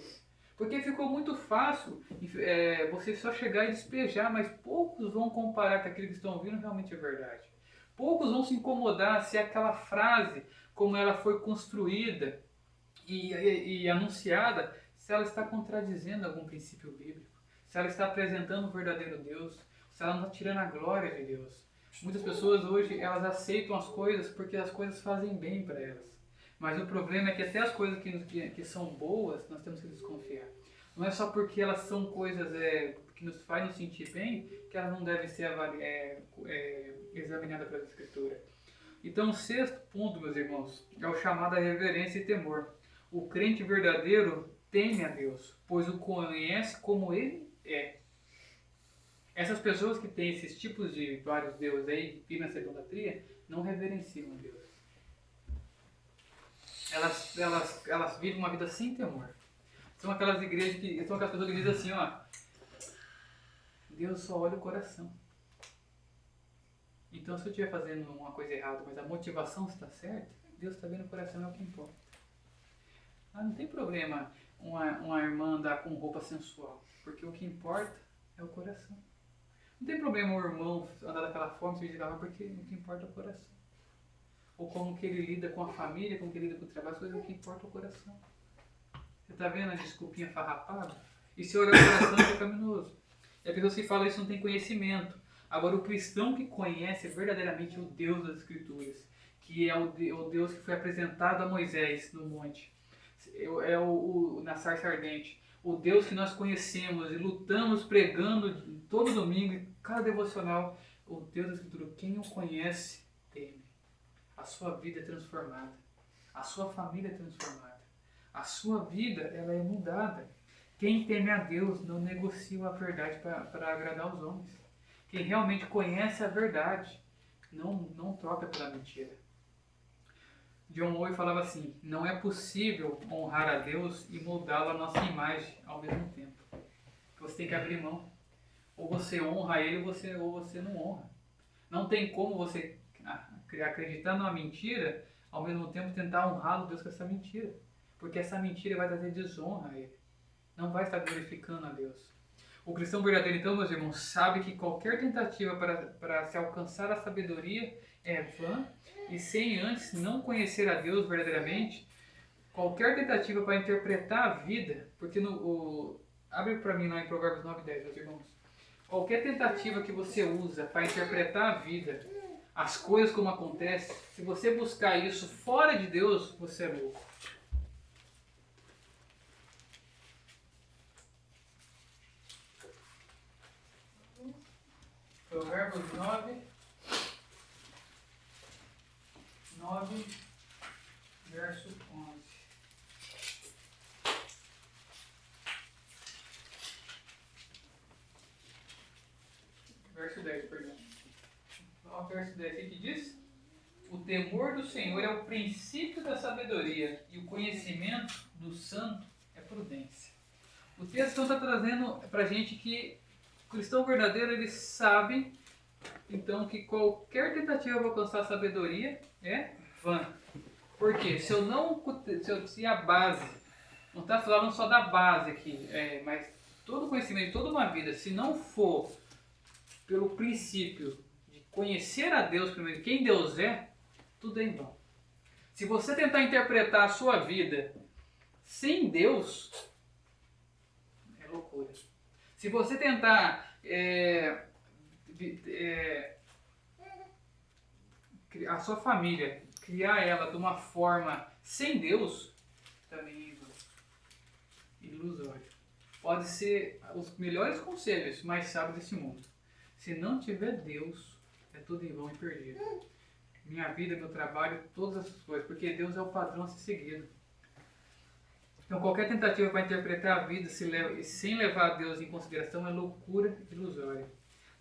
Porque ficou muito fácil você só chegar e despejar, mas poucos vão comparar que aquilo que estão ouvindo realmente é verdade. Poucos vão se incomodar se aquela frase, como ela foi construída e anunciada, se ela está contradizendo algum princípio bíblico, se ela está apresentando o verdadeiro Deus, se ela não está tirando a glória de Deus. Muitas pessoas hoje, elas aceitam as coisas porque as coisas fazem bem para elas. Mas o problema é que até as coisas que são boas, nós temos que desconfiar. Não é só porque elas são coisas que nos fazem nos sentir bem, que elas não devem ser examinadas pela Escritura. Então, o sexto ponto, meus irmãos, é o chamado a reverência e temor. O crente verdadeiro teme a Deus, pois o conhece como Ele é. Essas pessoas que têm esses tipos de vários deuses aí, que vivem nessa idolatria, não reverenciam a Deus. Elas vivem uma vida sem temor. São aquelas igrejas são aquelas pessoas que dizem assim, ó, Deus só olha o coração. Então, se eu estiver fazendo uma coisa errada, mas a motivação está certa, Deus está vendo o coração, é o que importa. Não tem problema uma irmã andar com roupa sensual, porque o que importa é o coração. Não tem problema o irmão andar daquela forma, se vigiar, porque o que importa é o coração. Ou como que ele lida com a família, como que ele lida com o trabalho, as coisas, o que importa é o coração. Você está vendo a desculpinha farrapada? E se olhar o coração é pecaminoso. E a pessoa que fala isso não tem conhecimento. Agora, o cristão que conhece verdadeiramente o Deus das Escrituras, que é o Deus que foi apresentado a Moisés no monte, na sarça ardente, o Deus que nós conhecemos e lutamos pregando todo domingo, cada devocional, o Deus da Escritura, quem o conhece, teme. A sua vida é transformada, a sua família é transformada, a sua vida ela é mudada. Quem teme a Deus não negocia a verdade para agradar os homens. Quem realmente conhece a verdade não troca pela mentira. John Owen falava assim, não é possível honrar a Deus e moldá-lo à nossa imagem ao mesmo tempo. Você tem que abrir mão. Ou você honra Ele ou você não honra. Não tem como você acreditar numa mentira, ao mesmo tempo tentar honrar o Deus com essa mentira. Porque essa mentira vai trazer desonra a Ele. Não vai estar glorificando a Deus. O cristão verdadeiro, então, meus irmãos, sabe que qualquer tentativa para se alcançar a sabedoria é vã, e sem antes não conhecer a Deus verdadeiramente, qualquer tentativa para interpretar a vida, porque Abre para mim lá em Provérbios 9:10, meus irmãos. Qualquer tentativa que você usa para interpretar a vida, as coisas como acontecem, se você buscar isso fora de Deus, você é louco. Provérbios 9, verso 11. Verso 10, perdão. Verso 10, o que diz? O temor do Senhor é o princípio da sabedoria e o conhecimento do santo é prudência. O texto está trazendo para a gente que o cristão verdadeiro, ele sabe, então, que qualquer tentativa para alcançar a sabedoria é vã. Por quê? Se a base, não está falando só da base aqui, mas todo conhecimento, toda uma vida, se não for pelo princípio de conhecer a Deus primeiro, quem Deus é, tudo é em vão. Se você tentar interpretar a sua vida sem Deus, é loucura. Se você tentar a sua família, criar ela de uma forma sem Deus, também é ilusório. Pode ser os melhores conselhos, mais sábios desse mundo. Se não tiver Deus, é tudo em vão e perdido. Minha vida, meu trabalho, todas essas coisas, porque Deus é o padrão a ser seguido. Então qualquer tentativa para interpretar a vida sem levar a Deus em consideração é loucura ilusória.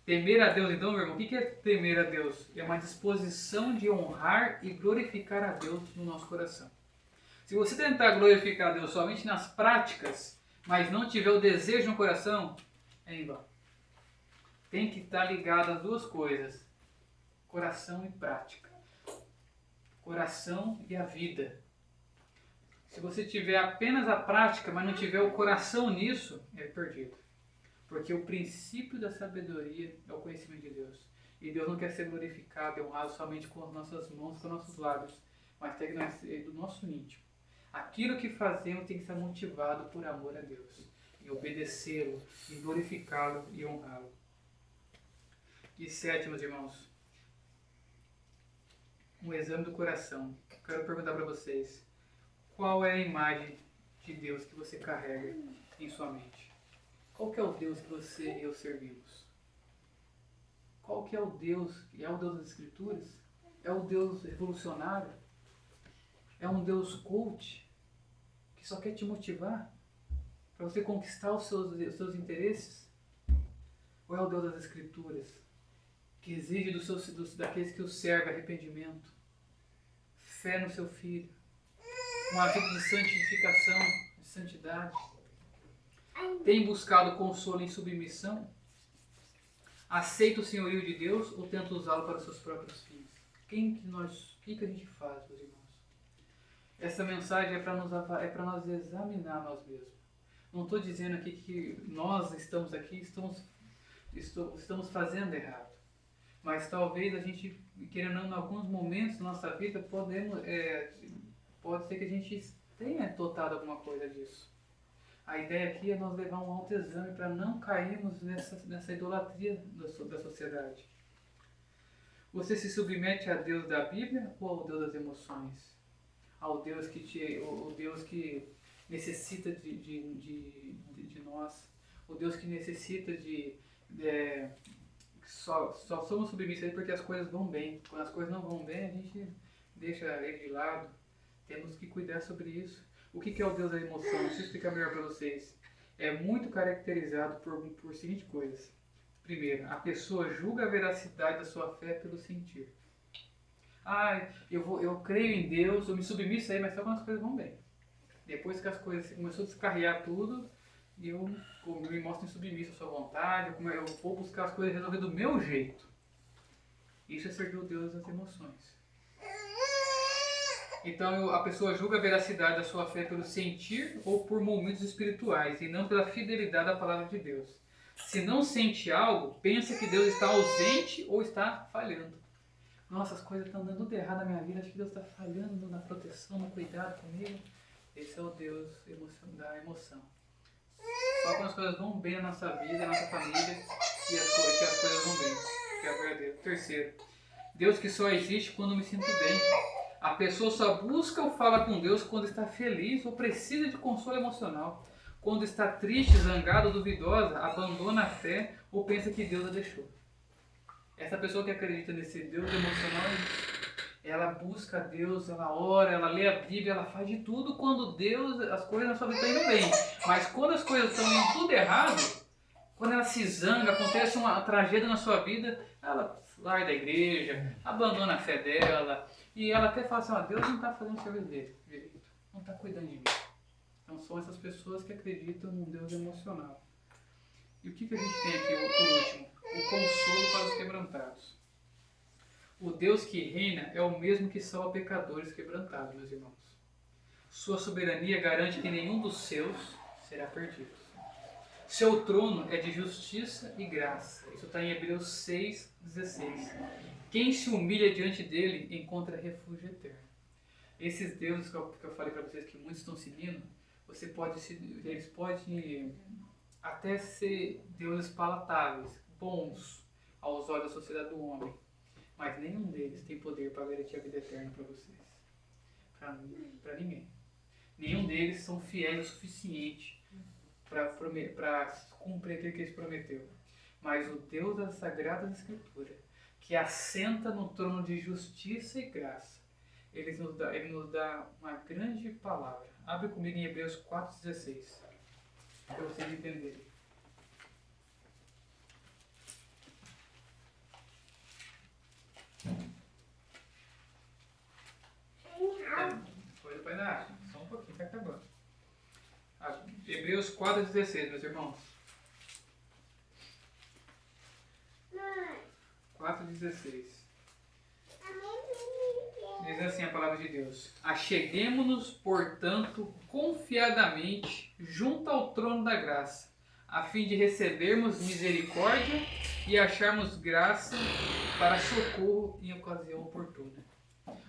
Temer a Deus, então, meu irmão, o que é temer a Deus? É uma disposição de honrar e glorificar a Deus no nosso coração. Se você tentar glorificar a Deus somente nas práticas, mas não tiver o desejo no coração, é em vão. Tem que estar ligado às duas coisas, coração e prática. Coração e a vida. Se você tiver apenas a prática, mas não tiver o coração nisso, é perdido. Porque o princípio da sabedoria é o conhecimento de Deus. E Deus não quer ser glorificado e honrado somente com as nossas mãos, com os nossos lábios, mas tem que ser do nosso íntimo. Aquilo que fazemos tem que ser motivado por amor a Deus. Em obedecê-lo, em glorificá-lo e honrá-lo. E sétimo, meus irmãos, um exame do coração. Quero perguntar para vocês, qual é a imagem de Deus que você carrega em sua mente? Qual que é o Deus que você e eu servimos? Qual que é o Deus? É o Deus das Escrituras? É o Deus revolucionário? É um Deus coach que só quer te motivar para você conquistar os seus interesses? Ou é o Deus das Escrituras que exige daqueles que o servem arrependimento, fé no seu Filho, uma vida de santificação, de santidade? Tem buscado consolo em submissão? Aceita o senhorio de Deus ou tenta usá-lo para os seus próprios fins? O que a gente faz, meus irmãos? Essa mensagem é para nós examinar nós mesmos. Não estou dizendo aqui que nós estamos aqui, estamos fazendo errado. Mas talvez a gente, querendo ou não, em alguns momentos da nossa vida, pode ser que a gente tenha adotado alguma coisa disso. A ideia aqui é nós levar um autoexame para não cairmos nessa idolatria da sociedade. Você se submete a Deus da Bíblia ou ao Deus das emoções? Ao Deus o Deus que necessita de nós? O Deus que necessita só somos submissos aí porque as coisas vão bem. Quando as coisas não vão bem, a gente deixa ele de lado. Temos que cuidar sobre isso. O que é o Deus da emoção? Deixa eu explicar melhor para vocês. É muito caracterizado por seguintes coisas. Primeiro, a pessoa julga a veracidade da sua fé pelo sentir. Eu creio em Deus, eu me submisso aí, mas só quando as coisas vão bem. Depois que as coisas começou a descarrear tudo, eu me mostro submisso à sua vontade, eu vou buscar as coisas resolver do meu jeito. Isso é servir o Deus das emoções. Então a pessoa julga a veracidade da sua fé pelo sentir ou por momentos espirituais, e não pela fidelidade à palavra de Deus. Se não sente algo, pensa que Deus está ausente ou está falhando. Nossa, as coisas estão dando tudo errado na minha vida, acho que Deus está falhando na proteção, no cuidado comigo. Esse é o Deus da emoção. Só quando as coisas vão bem na nossa vida, na nossa família, que as coisas vão bem, que é verdadeiro. Terceiro, Deus que só existe quando me sinto bem. A pessoa só busca ou fala com Deus quando está feliz ou precisa de consolo emocional. Quando está triste, zangada ou duvidosa, abandona a fé ou pensa que Deus a deixou. Essa pessoa que acredita nesse Deus emocional, ela busca a Deus, ela ora, ela lê a Bíblia, ela faz de tudo quando Deus, as coisas na sua vida estão indo bem. Mas quando as coisas estão indo tudo errado, quando ela se zanga, acontece uma tragédia na sua vida, ela larga da igreja, abandona a fé dela, e ela até fala assim, Deus não está fazendo o serviço dele direito, não está cuidando de mim. Então são essas pessoas que acreditam num Deus emocional. E o que a gente tem aqui, por último? O consolo para os quebrantados. O Deus que reina é o mesmo que salva pecadores quebrantados, meus irmãos. Sua soberania garante que nenhum dos seus será perdido. Seu trono é de justiça e graça. Isso está em Hebreus 6,16. Quem se humilha diante dele encontra refúgio eterno. Esses deuses que eu falei para vocês que muitos estão seguindo, eles podem até ser deuses palatáveis, bons aos olhos da sociedade do homem, mas nenhum deles tem poder para garantir a vida eterna para vocês, para ninguém. Nenhum deles são fiéis o suficiente para cumprir aquilo que eles prometeu. Mas o Deus das Sagradas Escrituras, que assenta no trono de justiça e graça, ele nos dá uma grande palavra. Abre comigo em Hebreus 4,16, para vocês entenderem. Coisa para dar, só um pouquinho, está acabando. Hebreus 4,16, meus irmãos. 4,16. Diz assim a palavra de Deus: Acheguemo-nos, portanto, confiadamente junto ao trono da graça, a fim de recebermos misericórdia e acharmos graça para socorro em ocasião oportuna.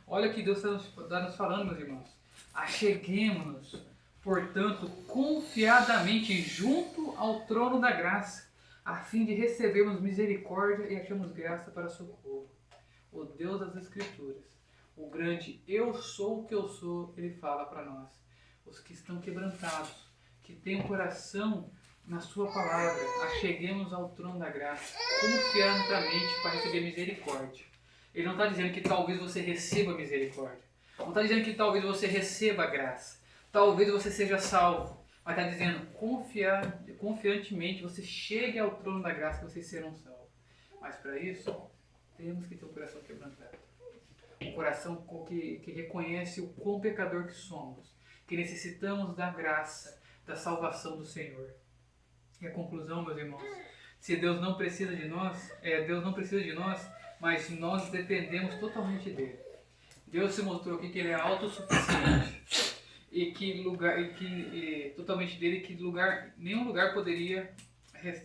Olha que Deus está nos falando, meus irmãos. Acheguemo-nos, portanto, confiadamente junto ao trono da graça, a fim de recebermos misericórdia e acharmos graça para socorro. O Deus das Escrituras, o grande eu sou o que eu sou, ele fala para nós, os que estão quebrantados, que têm o coração na sua palavra, acheguemos ao trono da graça, confiadamente para receber misericórdia. Ele não está dizendo que talvez você receba misericórdia, não está dizendo que talvez você receba graça, talvez você seja salvo, mas está dizendo confiantemente você chegue ao trono da graça que vocês serão salvos. Mas para isso, temos que ter um coração quebrantado. Um coração que reconhece o quão pecador que somos, que necessitamos da graça, da salvação do Senhor. E a conclusão, meus irmãos, se Deus não precisa de nós, mas nós dependemos totalmente dele. Deus se mostrou aqui que ele é autossuficiente e totalmente dele, nenhum lugar poderia,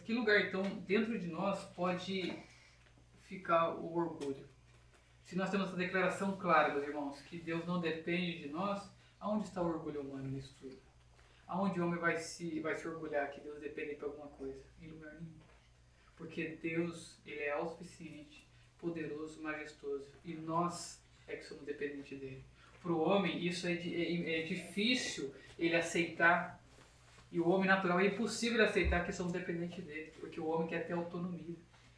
que lugar então dentro de nós pode ficar o orgulho? Se nós temos essa declaração clara, meus irmãos, que Deus não depende de nós, aonde está o orgulho humano nisso tudo? Aonde o homem vai se orgulhar que Deus depende de alguma coisa? Em lugar nenhum. Porque Deus, ele é autossuficiente, poderoso, majestoso, e nós é que somos dependentes dele. Para o homem isso é difícil ele aceitar, e o homem natural é impossível ele aceitar que somos dependentes dele, porque o homem quer ter autonomia,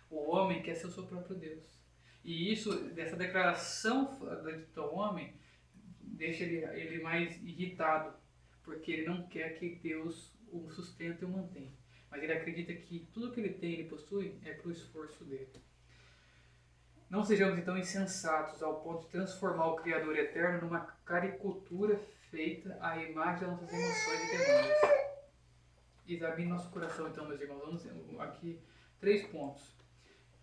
o homem quer ser o seu próprio Deus. E dessa declaração do homem deixa ele mais irritado, porque ele não quer que Deus o sustente e o mantenha. Mas ele acredita que tudo que ele tem, ele possui, é para o esforço dele. Não sejamos então insensatos ao ponto de transformar o Criador eterno numa caricatura feita à imagem das nossas emoções e demandas. Examine nosso coração então, meus irmãos. Vamos aqui 3 pontos.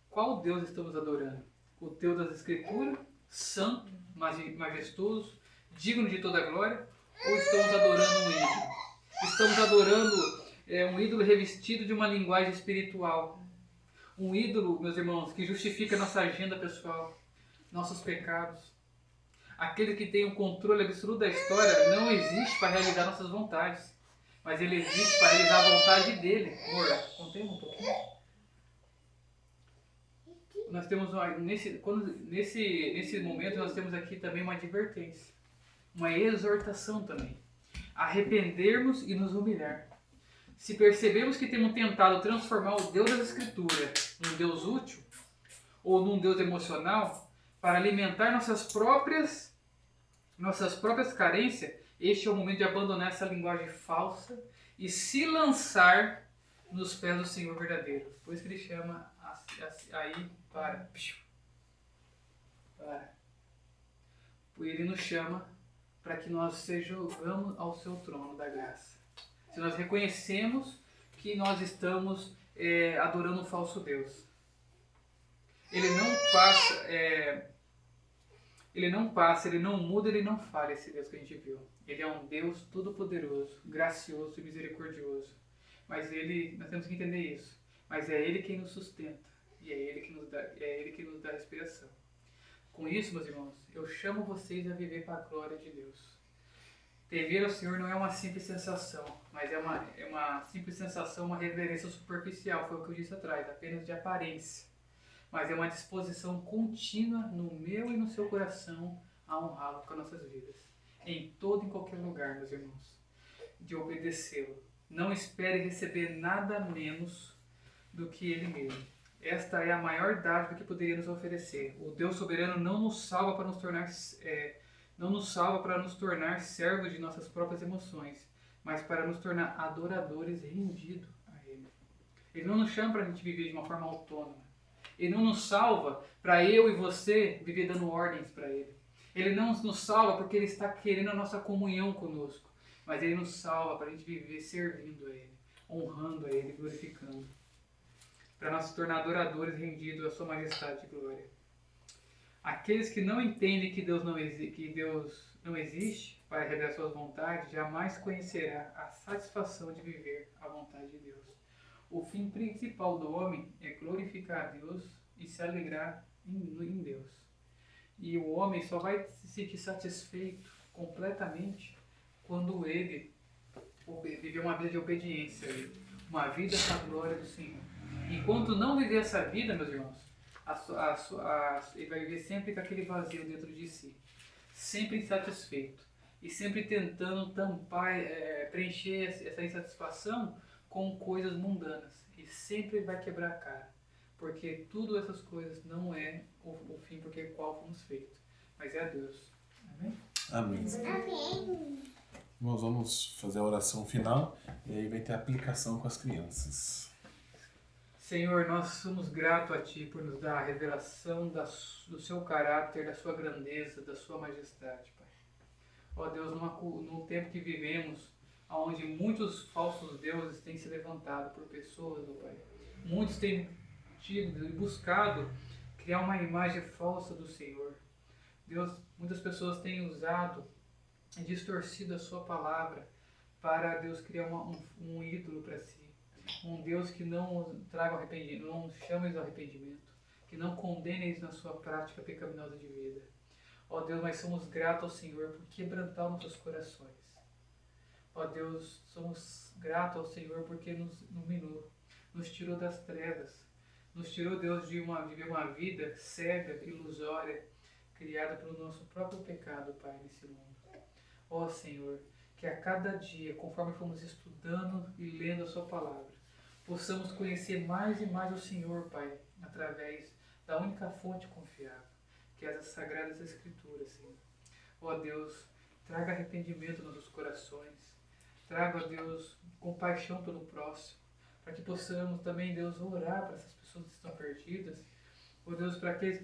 Qual Deus estamos adorando? O Deus das Escrituras, santo, majestoso, digno de toda a glória? Ou estamos adorando um ídolo? Estamos adorando um ídolo revestido de uma linguagem espiritual. Um ídolo, meus irmãos, que justifica nossa agenda pessoal, nossos pecados. Aquele que tem o controle absoluto da história não existe para realizar nossas vontades. mas ele existe para realizar a vontade dele. Amor, contemos um pouquinho. Nós temos nesse momento nós temos aqui também uma advertência, uma exortação também. Arrependermos e nos humilhar. Se percebemos que temos tentado transformar o Deus das Escrituras num Deus útil ou num Deus emocional para alimentar nossas próprias carências, este é o momento de abandonar essa linguagem falsa e se lançar nos pés do Senhor verdadeiro. Por isso que ele chama aí para. Ele nos chama para que nós sejamos ao seu trono da graça. Se nós reconhecemos que nós estamos adorando um falso Deus. Ele não passa, ele não muda, ele não falha, esse Deus que a gente viu. Ele é um Deus todo-poderoso, gracioso e misericordioso. Mas nós temos que entender isso. Mas é Ele quem nos sustenta e é Ele que nos dá respiração. Com isso, meus irmãos, eu chamo vocês a viver para a glória de Deus. Temer ao Senhor não é uma simples sensação, mas é uma simples sensação, uma reverência superficial, foi o que eu disse atrás, apenas de aparência. Mas é uma disposição contínua no meu e no seu coração a honrá-lo com as nossas vidas. Em todo e em qualquer lugar, meus irmãos. De obedecê-lo. Não espere receber nada menos do que Ele mesmo. Esta é a maior dádiva que poderia nos oferecer. O Deus soberano não nos salva para nos tornar servos de nossas próprias emoções, mas para nos tornar adoradores rendidos a Ele. Ele não nos chama para a gente viver de uma forma autônoma. Ele não nos salva para eu e você viver dando ordens para Ele. Ele não nos salva porque Ele está querendo a nossa comunhão conosco. Mas Ele nos salva para a gente viver servindo a Ele, honrando a Ele, glorificando. Para nós se tornar adoradores rendidos à Sua majestade e glória. Aqueles que não entendem que Deus não existe para revelar suas vontades, jamais conhecerá a satisfação de viver a vontade de Deus. O fim principal do homem é glorificar a Deus e se alegrar em Deus. E o homem só vai se sentir satisfeito completamente quando ele viver uma vida de obediência, uma vida para a glória do Senhor. Enquanto não viver essa vida, meus irmãos, ele vai viver sempre com aquele vazio dentro de si, sempre insatisfeito e sempre tentando preencher essa insatisfação com coisas mundanas, e sempre vai quebrar a cara, porque tudo essas coisas não é o fim porque qual fomos feitos, mas é a Deus. Amém? Amém. Amém. Nós vamos fazer a oração final e aí vai ter aplicação com as crianças. Senhor, nós somos gratos a Ti por nos dar a revelação do Seu caráter, da Sua grandeza, da Sua majestade, Pai. Ó Deus, num tempo que vivemos, onde muitos falsos deuses têm se levantado por pessoas, ó Pai. Muitos têm tido e buscado criar uma imagem falsa do Senhor. Deus, muitas pessoas têm usado e distorcido a Sua palavra para Deus criar um ídolo para si. Um Deus que não traga arrependimento, não chame eles ao arrependimento, que não condene eles na sua prática pecaminosa de vida. Ó Deus, nós somos gratos ao Senhor por quebrantar nossos corações. Ó Deus, somos gratos ao Senhor porque nos iluminou, nos tirou das trevas, nos tirou, Deus, de viver uma vida cega, ilusória, criada pelo nosso próprio pecado, Pai, nesse mundo. Ó Senhor, que a cada dia, conforme fomos estudando e lendo a Sua palavra, possamos conhecer mais e mais o Senhor, Pai, através da única fonte confiável, que é as Sagradas Escrituras, Senhor. Ó Deus, traga arrependimento nos nossos corações, traga, ó Deus, compaixão pelo próximo, para que possamos também, Deus, orar para essas pessoas que estão perdidas, ó Deus, para aqueles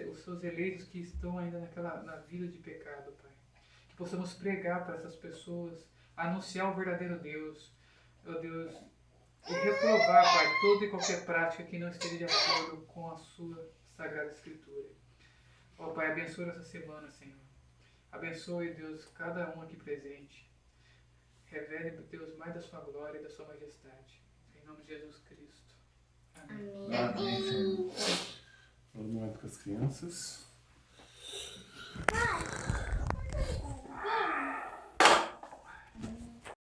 os seus eleitos que estão ainda na vida de pecado, Pai. Que possamos pregar para essas pessoas, anunciar o verdadeiro Deus, ó Deus, e reprovar, Pai, toda e qualquer prática que não esteja de acordo com a Sua Sagrada Escritura. Ó Pai, abençoe essa semana, Senhor. Abençoe, Deus, cada um aqui presente. Revele, Deus, mais da Sua glória e da Sua majestade. Em nome de Jesus Cristo. Amém. Amém. Vamos no momento com as crianças.